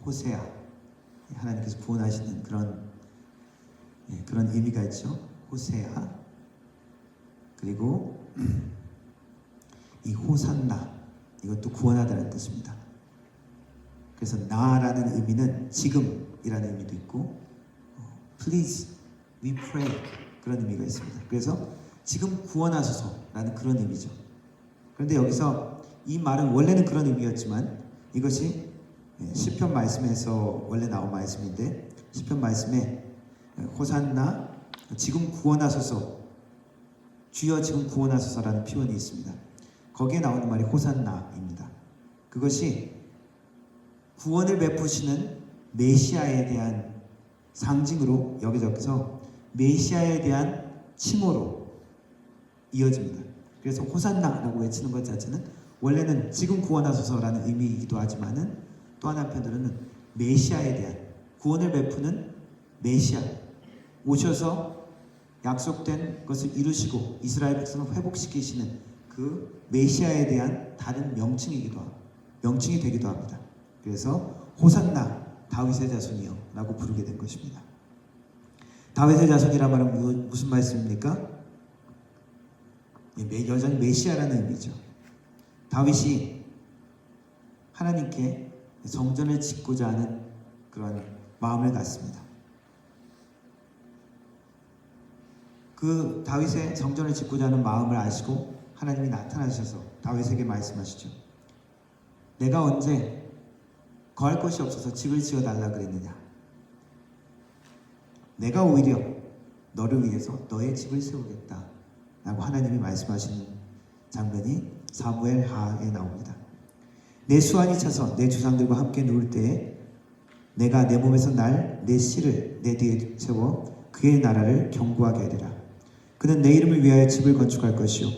호세아. 하나님께서 구원하시는 그런 의미가 있죠. 호세아. 그리고 이 호산나, 이것도 구원하다는 뜻입니다. 그래서 나라는 의미는 지금이라는 의미도 있고 please, we pray, 그런 의미가 있습니다. 그래서 지금 구원하소서라는 그런 의미죠. 그런데 여기서 이 말은 원래는 그런 의미였지만 이것이 시편 말씀에서 원래 나온 말씀인데, 시편 말씀에 호산나, 지금 구원하소서, 주여 지금 구원하소서라는 표현이 있습니다. 거기에 나오는 말이 호산나입니다. 그것이 구원을 베푸시는 메시아에 대한 상징으로 여겨져서 메시아에 대한 칭호로 이어집니다. 그래서 호산나라고 외치는 것 자체는 원래는 지금 구원하소서라는 의미이기도 하지만은 또 하나 한편으로는 메시아에 대한 구원을 베푸는 메시아 오셔서 약속된 것을 이루시고 이스라엘 백성을 회복시키시는 그 메시아에 대한 다른 명칭이 되기도 합니다. 그래서 호산나 다윗의 자손이요 라고 부르게 된 것입니다. 다윗의 자손이란 말은 무슨 말씀입니까? 여전히 메시아라는 의미죠. 다윗이 하나님께 성전을 짓고자 하는 그런 마음을 갖습니다. 그 다윗의 성전을 짓고자 하는 마음을 아시고 하나님이 나타나셔서 다윗에게 말씀하시죠. 내가 언제 거할 것이 없어서 집을 지어달라 그랬느냐? 내가 오히려 너를 위해서 너의 집을 세우겠다 라고 하나님이 말씀하시는 장면이 사무엘 하에 나옵니다. 내 수완이 차서 내 조상들과 함께 누울 때에 내가 내 몸에서 날 내 씨를 내 뒤에 세워 그의 나라를 견고하게 하리라. 그는 내 이름을 위하여 집을 건축할 것이요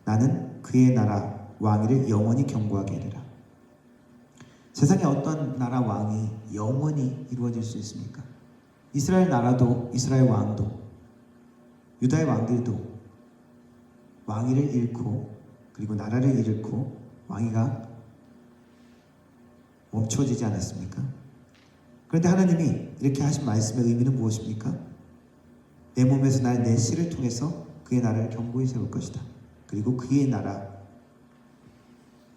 나는 그의 나라 왕위를 영원히 견고하게 하리라. 세상에 어떤 나라 왕이 영원히 이루어질 수 있습니까? 이스라엘 나라도 이스라엘 왕도 유다의 왕들도 왕위를 잃고 그리고 나라를 잃고 왕위가 멈춰지지 않았습니까? 그런데 하나님이 이렇게 하신 말씀의 의미는 무엇입니까? 내 몸에서 날 내 씨를 통해서 그의 나라를 견고히 세울 것이다. 그리고 그의 나라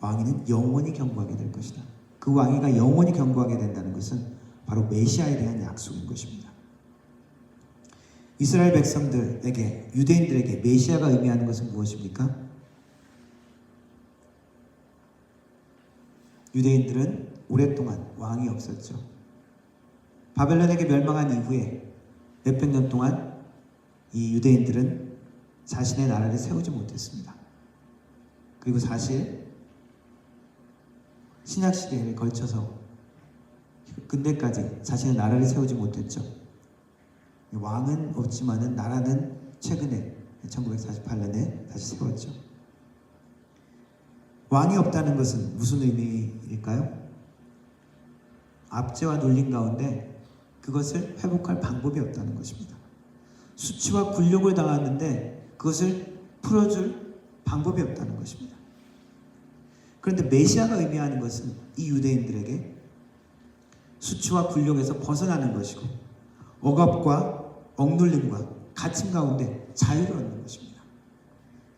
왕위는 영원히 견고하게 될 것이다. 그 왕위가 영원히 견고하게 된다는 것은 바로 메시아에 대한 약속인 것입니다. 이스라엘 백성들에게 유대인들에게 메시아가 의미하는 것은 무엇입니까? 유대인들은 오랫동안 왕이 없었죠. 바벨론에게 멸망한 이후에 몇백 년 동안 이 유대인들은 자신의 나라를 세우지 못했습니다. 그리고 사실 신약시대에 걸쳐서 근대까지 자신의 나라를 세우지 못했죠. 왕은 없지만은 나라는 최근에 1948년에 다시 세웠죠. 왕이 없다는 것은 무슨 의미일까요? 압제와 눌림 가운데 그것을 회복할 방법이 없다는 것입니다. 수치와 굴욕을 당하는데 그것을 풀어줄 방법이 없다는 것입니다. 그런데 메시아가 의미하는 것은 이 유대인들에게 수치와 굴욕에서 벗어나는 것이고 억압과 억눌림과 갇힘 가운데 자유를 얻는 것입니다.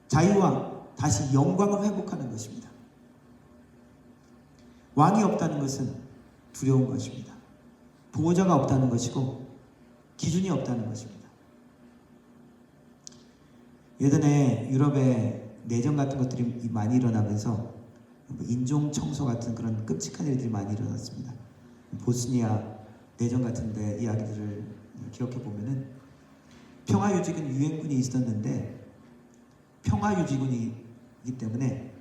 자유와 다시 영광을 회복하는 것입니다. 왕이 없다는 것은 두려운 것입니다. 보호자가 없다는 것이고 기준이 없다는 것입니다. 예전에 유럽에 내전 같은 것들이 많이 일어나면서 인종 청소 같은 그런 끔찍한 일들이 많이 일어났습니다. 보스니아 내전 같은 데 이야기들을 기억해 보면은 평화유지군 유엔군이 있었는데 평화유지군이기 때문에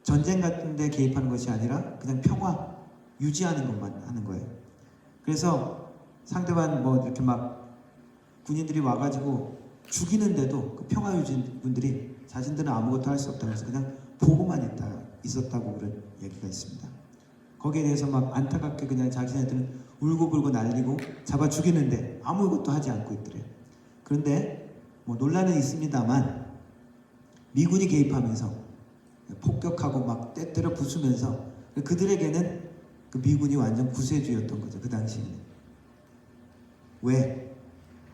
전쟁 같은 데 개입하는 것이 아니라 그냥 평화 유지하는 것만 하는 거예요. 그래서 상대방 이렇게 막 군인들이 와가지고 죽이는데도 그 평화유지군들이 자신들은 아무것도 할 수 없다고 해서 그냥 보고만 있었다고 그런 얘기가 있습니다. 거기에 대해서 막 안타깝게 그냥 자기네들은 울고불고 날리고 잡아 죽이는데 아무것도 하지 않고 있더래요. 그런데 논란은 있습니다만 미군이 개입하면서 폭격하고 막 때때려 부수면서 그들에게는 그 미군이 완전 구세주였던 거죠. 그 당시에는. 왜?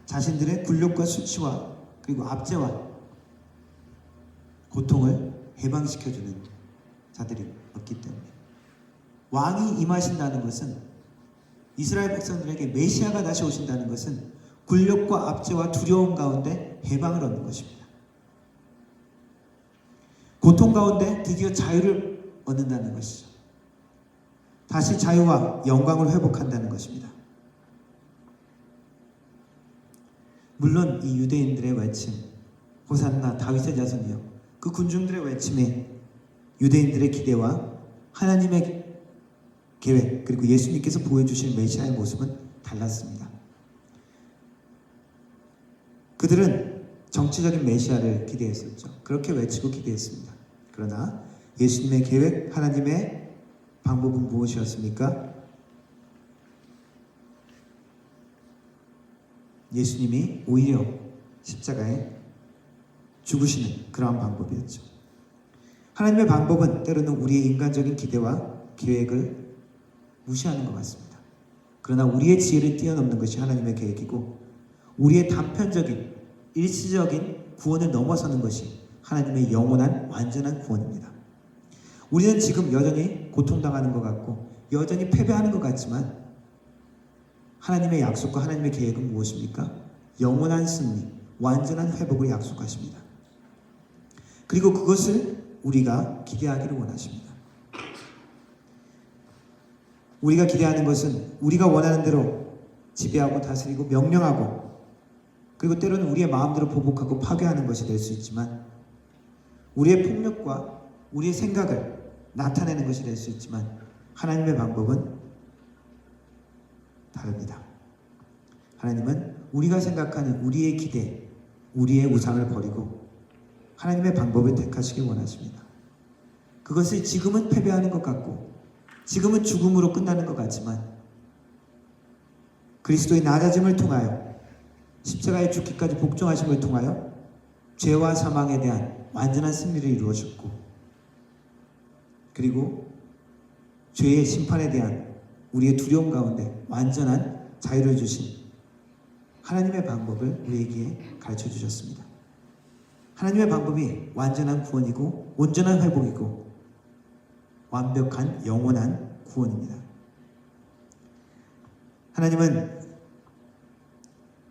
자신들의 굴욕과 수치와 그리고 압제와 고통을 해방시켜주는 자들이었기 때문에 왕이 임하신다는 것은 이스라엘 백성들에게 메시아가 다시 오신다는 것은 굴욕과 압제와 두려움 가운데 해방을 얻는 것입니다. 고통 가운데 드디어 자유를 얻는다는 것이죠. 다시 자유와 영광을 회복한다는 것입니다. 물론 이 유대인들의 외침, 호산나 다윗의 자손이여, 그 군중들의 외침에 유대인들의 기대와 하나님의 계획 그리고 예수님께서 보여주신 메시아의 모습은 달랐습니다. 그들은 정치적인 메시아를 기대했었죠. 그렇게 외치고 기대했습니다. 그러나 예수님의 계획, 하나님의 방법은 무엇이었습니까? 예수님이 오히려 십자가에 죽으시는 그러한 방법이었죠. 하나님의 방법은 때로는 우리의 인간적인 기대와 계획을 무시하는 것 같습니다. 그러나 우리의 지혜를 뛰어넘는 것이 하나님의 계획이고 우리의 단편적인 일시적인 구원을 넘어서는 것이 하나님의 영원한 완전한 구원입니다. 우리는 지금 여전히 고통당하는 것 같고 여전히 패배하는 것 같지만 하나님의 약속과 하나님의 계획은 무엇입니까? 영원한 승리, 완전한 회복을 약속하십니다. 그리고 그것을 우리가 기대하기를 원하십니다. 우리가 기대하는 것은 우리가 원하는 대로 지배하고 다스리고 명령하고 그리고 때로는 우리의 마음대로 보복하고 파괴하는 것이 될 수 있지만 우리의 폭력과 우리의 생각을 나타내는 것이 될 수 있지만 하나님의 방법은 다릅니다. 하나님은 우리가 생각하는 우리의 기대, 우리의 우상을 버리고 하나님의 방법을 택하시길 원하십니다. 그것을 지금은 패배하는 것 같고 지금은 죽음으로 끝나는 것 같지만 그리스도의 낮아짐을 통하여 십자가에 죽기까지 복종하심을 통하여 죄와 사망에 대한 완전한 승리를 이루어졌고 그리고 죄의 심판에 대한 우리의 두려움 가운데 완전한 자유를 주신 하나님의 방법을 우리에게 가르쳐 주셨습니다. 하나님의 방법이 완전한 구원이고 온전한 회복이고 완벽한 영원한 구원입니다. 하나님은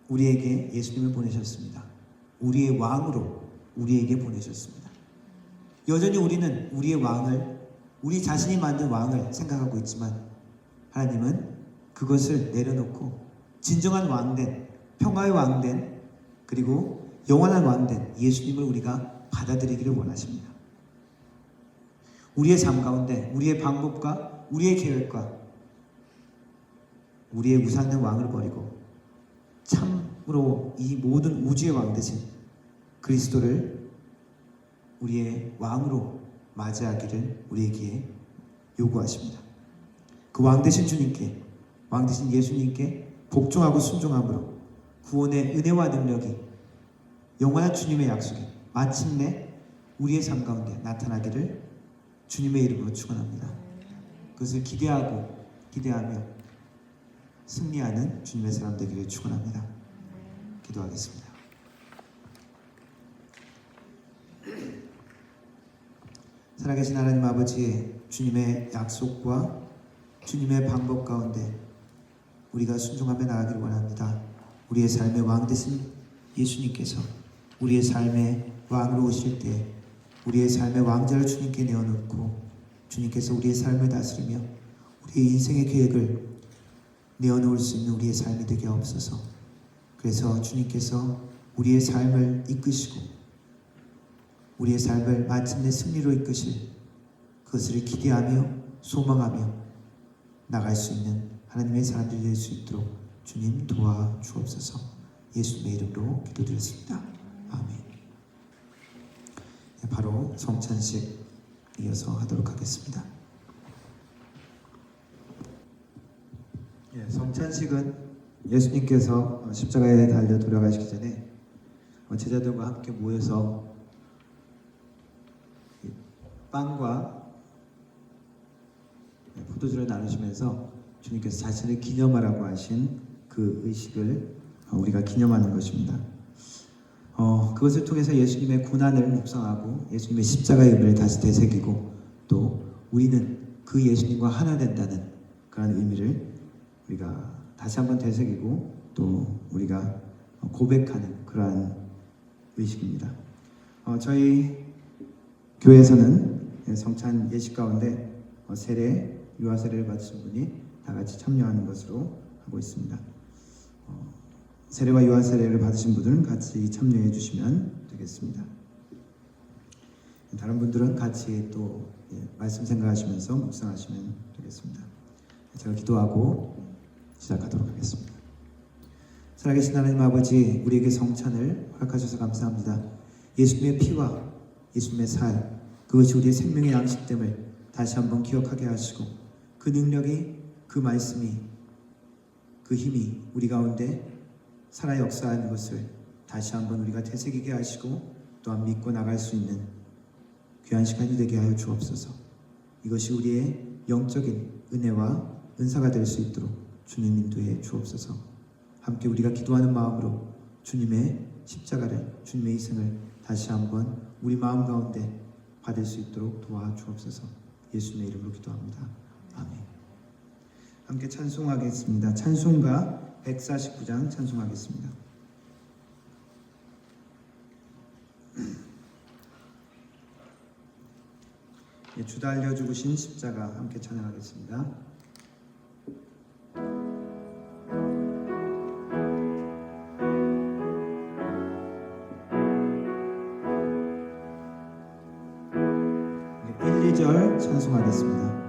우리에게 예수님을 보내셨습니다. 우리의 왕으로 우리에게 보내셨습니다. 여전히 우리는 우리의 왕을 우리 자신이 만든 왕을 생각하고 있지만 하나님은 그것을 내려놓고 진정한 왕된 평화의 왕된 그리고 영원한 왕된 예수님을 우리가 받아들이기를 원하십니다. 우리의 삶 가운데 우리의 방법과 우리의 계획과 우리의 우상된 왕을 버리고 참으로 이 모든 우주의 왕 되신 그리스도를 우리의 왕으로 맞이하기를 우리에게 요구하십니다. 그 왕 되신 주님께 왕 되신 예수님께 복종하고 순종함으로 구원의 은혜와 능력이 영원한 주님의 약속이 마침내 우리의 삶 가운데 나타나기를 주님의 이름으로 축원합니다. 그것을 기대하며 승리하는 주님의 사람 되기를 축원합니다. 기도하겠습니다. 살아계신 하나님 아버지, 주님의 약속과 주님의 방법 가운데 우리가 순종하며 나아가기를 원합니다. 우리의 삶의 왕 되신 예수님께서 우리의 삶의 왕으로 오실 때 우리의 삶의 왕자를 주님께 내어놓고 주님께서 우리의 삶을 다스리며 우리의 인생의 계획을 내어놓을 수 있는 우리의 삶이 되게 하옵소서. 그래서 주님께서 우리의 삶을 이끄시고 우리의 삶을 마침내 승리로 이끄실 그것을 기대하며 소망하며 나갈 수 있는 하나님의 사람들이 될 수 있도록 주님 도와주옵소서. 예수님의 이름으로 기도드렸습니다. 아멘. 바로 성찬식 이어서 하도록 하겠습니다. 성찬식은 예수님께서 십자가에 달려 돌아가시기 전에 제자들과 함께 모여서 빵과 포도주를 나누시면서 주님께서 자신을 기념하라고 하신 그 의식을 우리가 기념하는 것입니다. 그것을 통해서 예수님의 고난을 묵상하고 예수님의 십자가의 의미를 다시 되새기고 또 우리는 그 예수님과 하나 된다는 그런 의미를 우리가 다시 한번 되새기고 또 우리가 고백하는 그러한 의식입니다. 저희 교회에서는 성찬 예식 가운데 세례, 유아 세례를 받으신 분이 다 같이 참여하는 것으로 하고 있습니다. 세례와 유아 세례를 받으신 분들은 같이 참여해 주시면 되겠습니다. 다른 분들은 같이 또 말씀 생각하시면서 묵상하시면 되겠습니다. 제가 기도하고 시작하도록 하겠습니다. 살아계신 하나님 아버지, 우리에게 성찬을 허락하셔서 감사합니다. 예수님의 피와 예수님의 살, 그것이 우리의 생명의 양식됨을 다시 한번 기억하게 하시고 그 능력이, 그 말씀이, 그 힘이 우리 가운데 살아 역사하는 것을 다시 한번 우리가 되새기게 하시고 또한 믿고 나갈 수 있는 귀한 시간이 되게 하여 주옵소서. 이것이 우리의 영적인 은혜와 은사가 될 수 있도록 주님 인도해 주옵소서. 함께 우리가 기도하는 마음으로 주님의 십자가를, 주님의 희생을 다시 한번 우리 마음 가운데 받을 수 있도록 도와주옵소서. 예수님의 이름으로 기도합니다. 아멘. 함께 찬송하겠습니다. 찬송가 149장 찬송하겠습니다. 주 달려 죽으신 십자가 함께 찬양하겠습니다. 네, 1, 2절 찬송하겠습니다.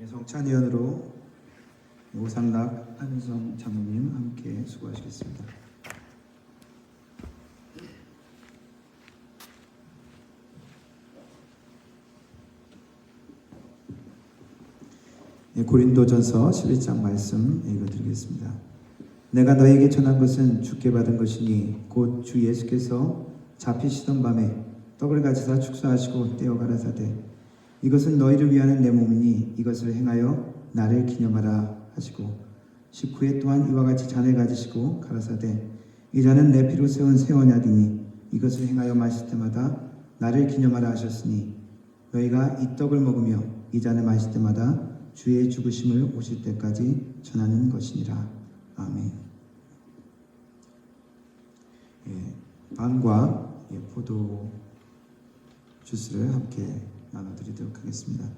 성찬위원으로 오상락 한성 장로님 함께 수고하시겠습니다. 고린도전서 11장 말씀 읽어드리겠습니다. 내가 너에게 전한 것은 주께 받은 것이니 곧 주 예수께서 잡히시던 밤에 떡을 가지사 축사하시고 떼어 가라사대 이것은 너희를 위하는 내 몸이니 이것을 행하여 나를 기념하라 하시고 식후에 또한 이와 같이 잔을 가지시고 가라사대 이 잔은 내 피로 세운 새 언약이니 이것을 행하여 마실 때마다 나를 기념하라 하셨으니 너희가 이 떡을 먹으며 이 잔을 마실 때마다 주의 죽으심을 오실 때까지 전하는 것이니라. 아멘. 빵과 포도 주스를 함께 나눠드리도록 하겠습니다.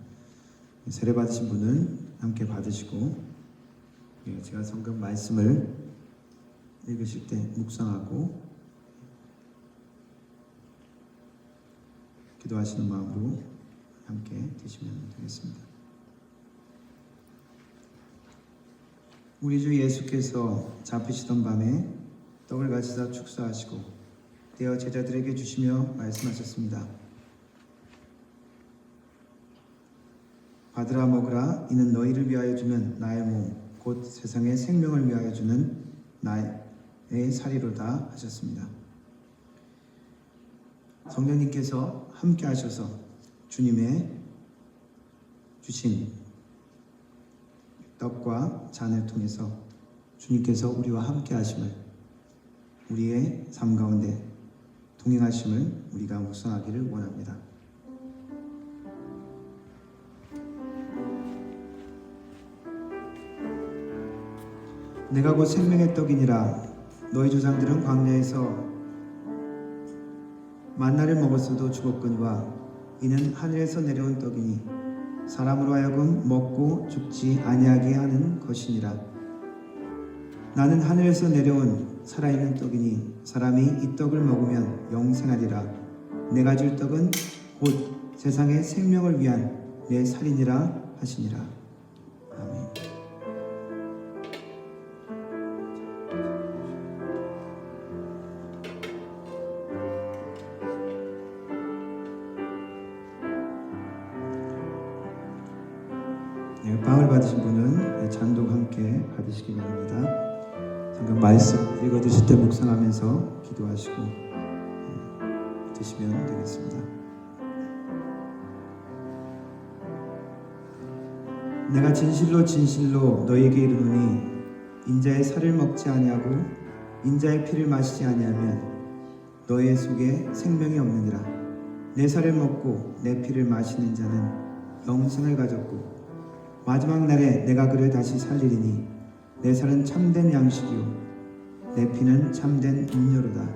세례 받으신 분은 함께 받으시고 제가 성경 말씀을 읽으실 때 묵상하고 기도하시는 마음으로 함께 드시면 되겠습니다. 우리 주 예수께서 잡히시던 밤에 떡을 가지사 축사하시고 떼어 제자들에게 주시며 말씀하셨습니다. 받으라 먹으라 이는 너희를 위하여 주는 나의 몸 곧 세상의 생명을 위하여 주는 나의 살이로다 하셨습니다. 성령님께서 함께 하셔서 주님의 주신 떡과 잔을 통해서 주님께서 우리와 함께 하심을 우리의 삶 가운데 동행하심을 우리가 묵상하기를 원합니다. 내가 곧 생명의 떡이니라. 너희 조상들은 광야에서 만나를 먹었어도 죽었거니와 이는 하늘에서 내려온 떡이니 사람으로 하여금 먹고 죽지 아니하게 하는 것이니라. 나는 하늘에서 내려온 살아있는 떡이니 사람이 이 떡을 먹으면 영생하리라. 내가 줄 떡은 곧 세상의 생명을 위한 내 살이니라 하시니라. 아멘. 네, 빵을 받으신 분은 잔도 함께 받으시기 바랍니다. 잠깐 말씀 읽어주실 때 묵상하면서 기도하시고 드시면 되겠습니다. 내가 진실로 진실로 너희에게 이르노니 인자의 살을 먹지 아니하고 인자의 피를 마시지 아니하면 너희 속에 생명이 없느니라. 내 살을 먹고 내 피를 마시는 자는 영생을 가졌고 마지막 날에 내가 그를 다시 살리리니 내 살은 참된 양식이요 내 피는 참된 음료로다.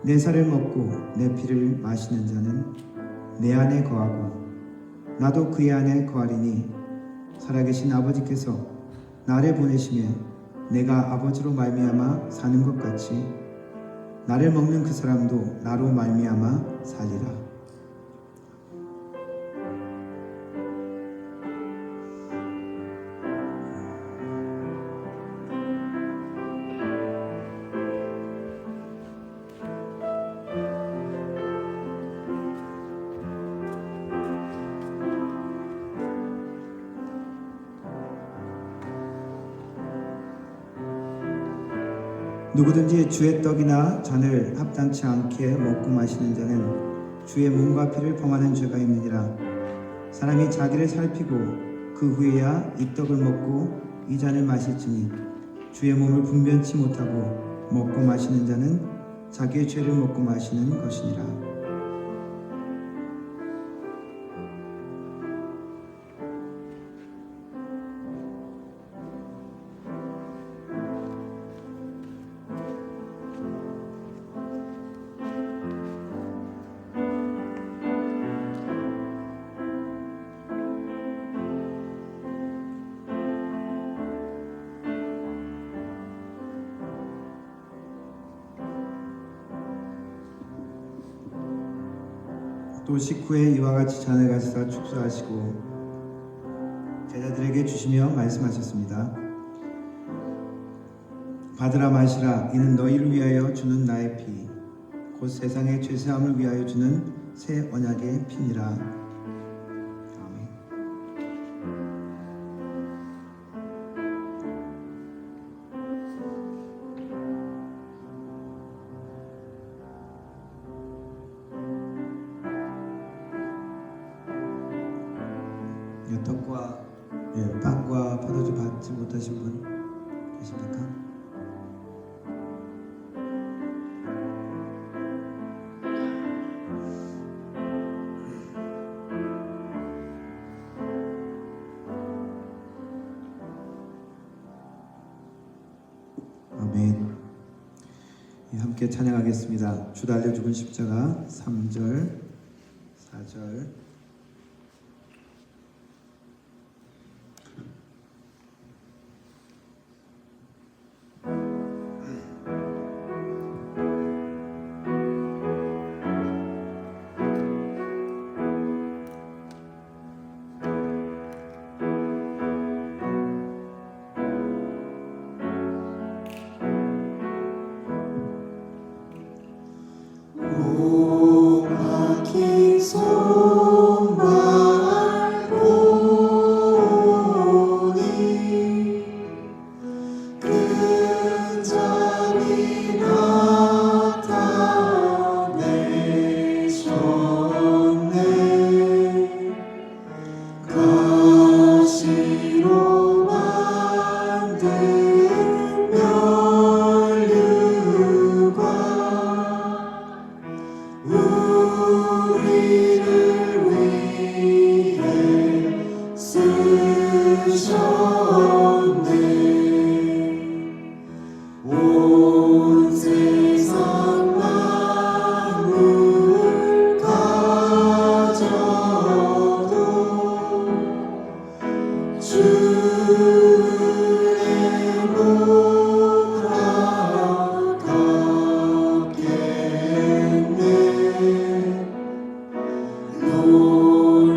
내 살을 먹고 내 피를 마시는 자는 내 안에 거하고 나도 그의 안에 거하리니 살아계신 아버지께서 나를 보내시며 내가 아버지로 말미암아 사는 것 같이 나를 먹는 그 사람도 나로 말미암아 살리라. 누구든지 주의 떡이나 잔을 합당치 않게 먹고 마시는 자는 주의 몸과 피를 범하는 죄가 있느니라. 사람이 자기를 살피고 그 후에야 이 떡을 먹고 이 잔을 마실지니 주의 몸을 분변치 못하고 먹고 마시는 자는 자기의 죄를 먹고 마시는 것이니라. 또 식후에 이와 같이 잔을 가지사 축사하시고 제자들에게 주시며 말씀하셨습니다. 받으라 마시라. 이는 너희를 위하여 주는 나의 피, 곧 세상의 죄사함을 위하여 주는 새 언약의 피니라. 아멘. 떡과 빵과 포도주 받지 못하신 분 계십니까? 아멘. 함께 찬양하겠습니다. 주 달려 죽은 십자가 3절, 4절.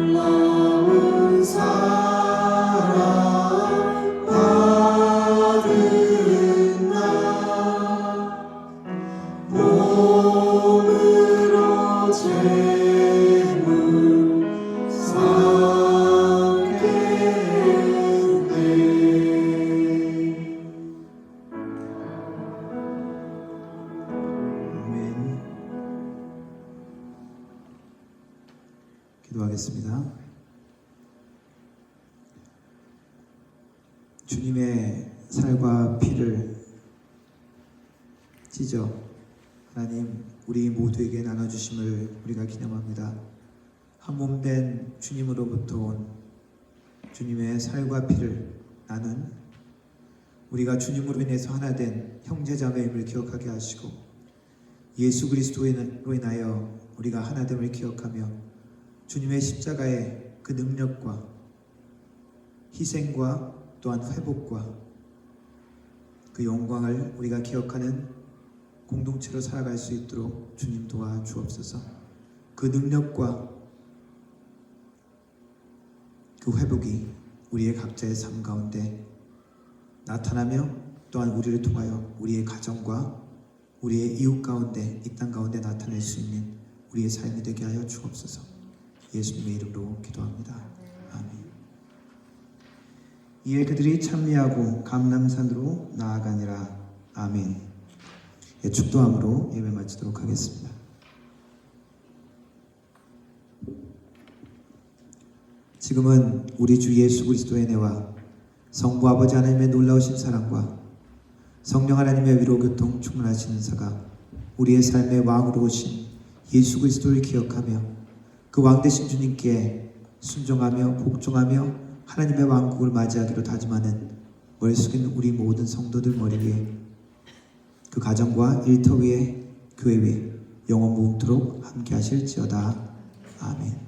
놀라운 주님의 살과 피를 찢어 하나님 우리 모두에게 나눠주심을 우리가 기념합니다. 한 몸 된 주님으로부터 온 주님의 살과 피를 나눈 우리가 주님으로 인해서 하나 된 형제자매임을 기억하게 하시고 예수 그리스도로 인하여 우리가 하나됨을 기억하며 주님의 십자가의 그 능력과 희생과 또한 회복과 그 영광을 우리가 기억하는 공동체로 살아갈 수 있도록 주님 도와주옵소서. 그 능력과 그 회복이 우리의 각자의 삶 가운데 나타나며 또한 우리를 통하여 우리의 가정과 우리의 이웃 가운데 이 땅 가운데 나타낼 수 있는 우리의 삶이 되게 하여 주옵소서. 예수님의 이름으로 기도합니다. 아멘. 이에 그들이 찬미하고 감람산으로 나아가니라. 아멘. 예, 축도함으로 예배 마치도록 하겠습니다. 지금은 우리 주 예수 그리스도의 은혜와 성부 아버지 하나님의 놀라우신 사랑과 성령 하나님의 위로 교통 충만하신 은사가 우리의 삶의 왕으로 오신 예수 그리스도를 기억하며 그 왕 되신 주님께 순종하며 복종하며 하나님의 왕국을 맞이하기로 다짐하는 머리 숙인 우리 모든 성도들 머리 위에 그 가정과 일터 위에 교회 위에 영원 무궁토록 함께 하실지어다. 아멘.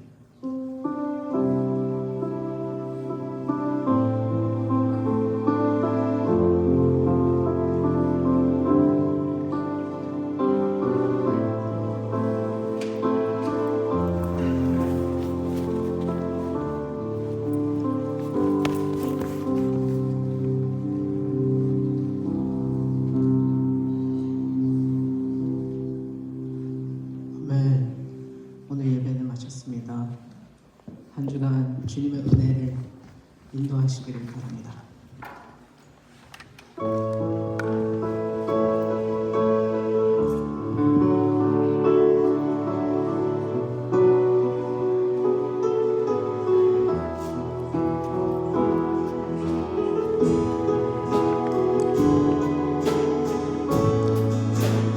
오늘 예배는 마쳤습니다. 한 주간 주님의 은혜를 인도하시기를 바랍니다.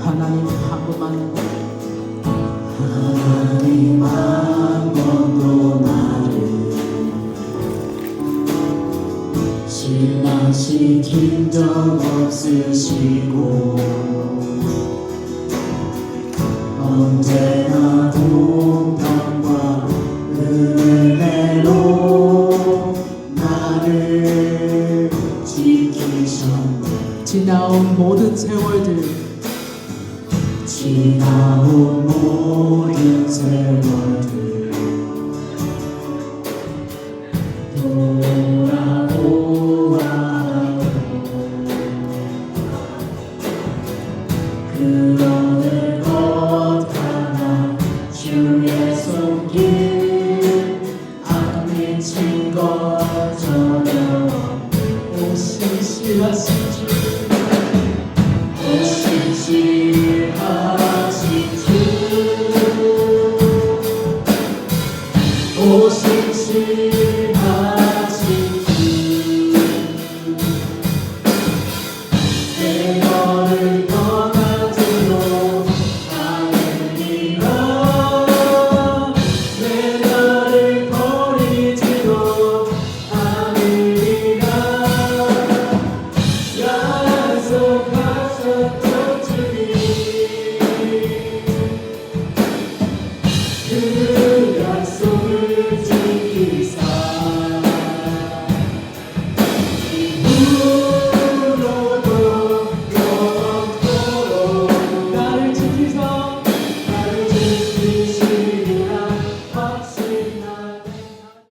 하나님 한 분만 하나님 한 번도 나를 실망시킨 적 없으시고 언제나 공평과 은혜로 나를 지키셨네. 지나온 모든 세월들 지나온 모든 세월들 돌아보아도 그 어느 것 하나 주의 손길 안 미친 것처럼 오시시하신 주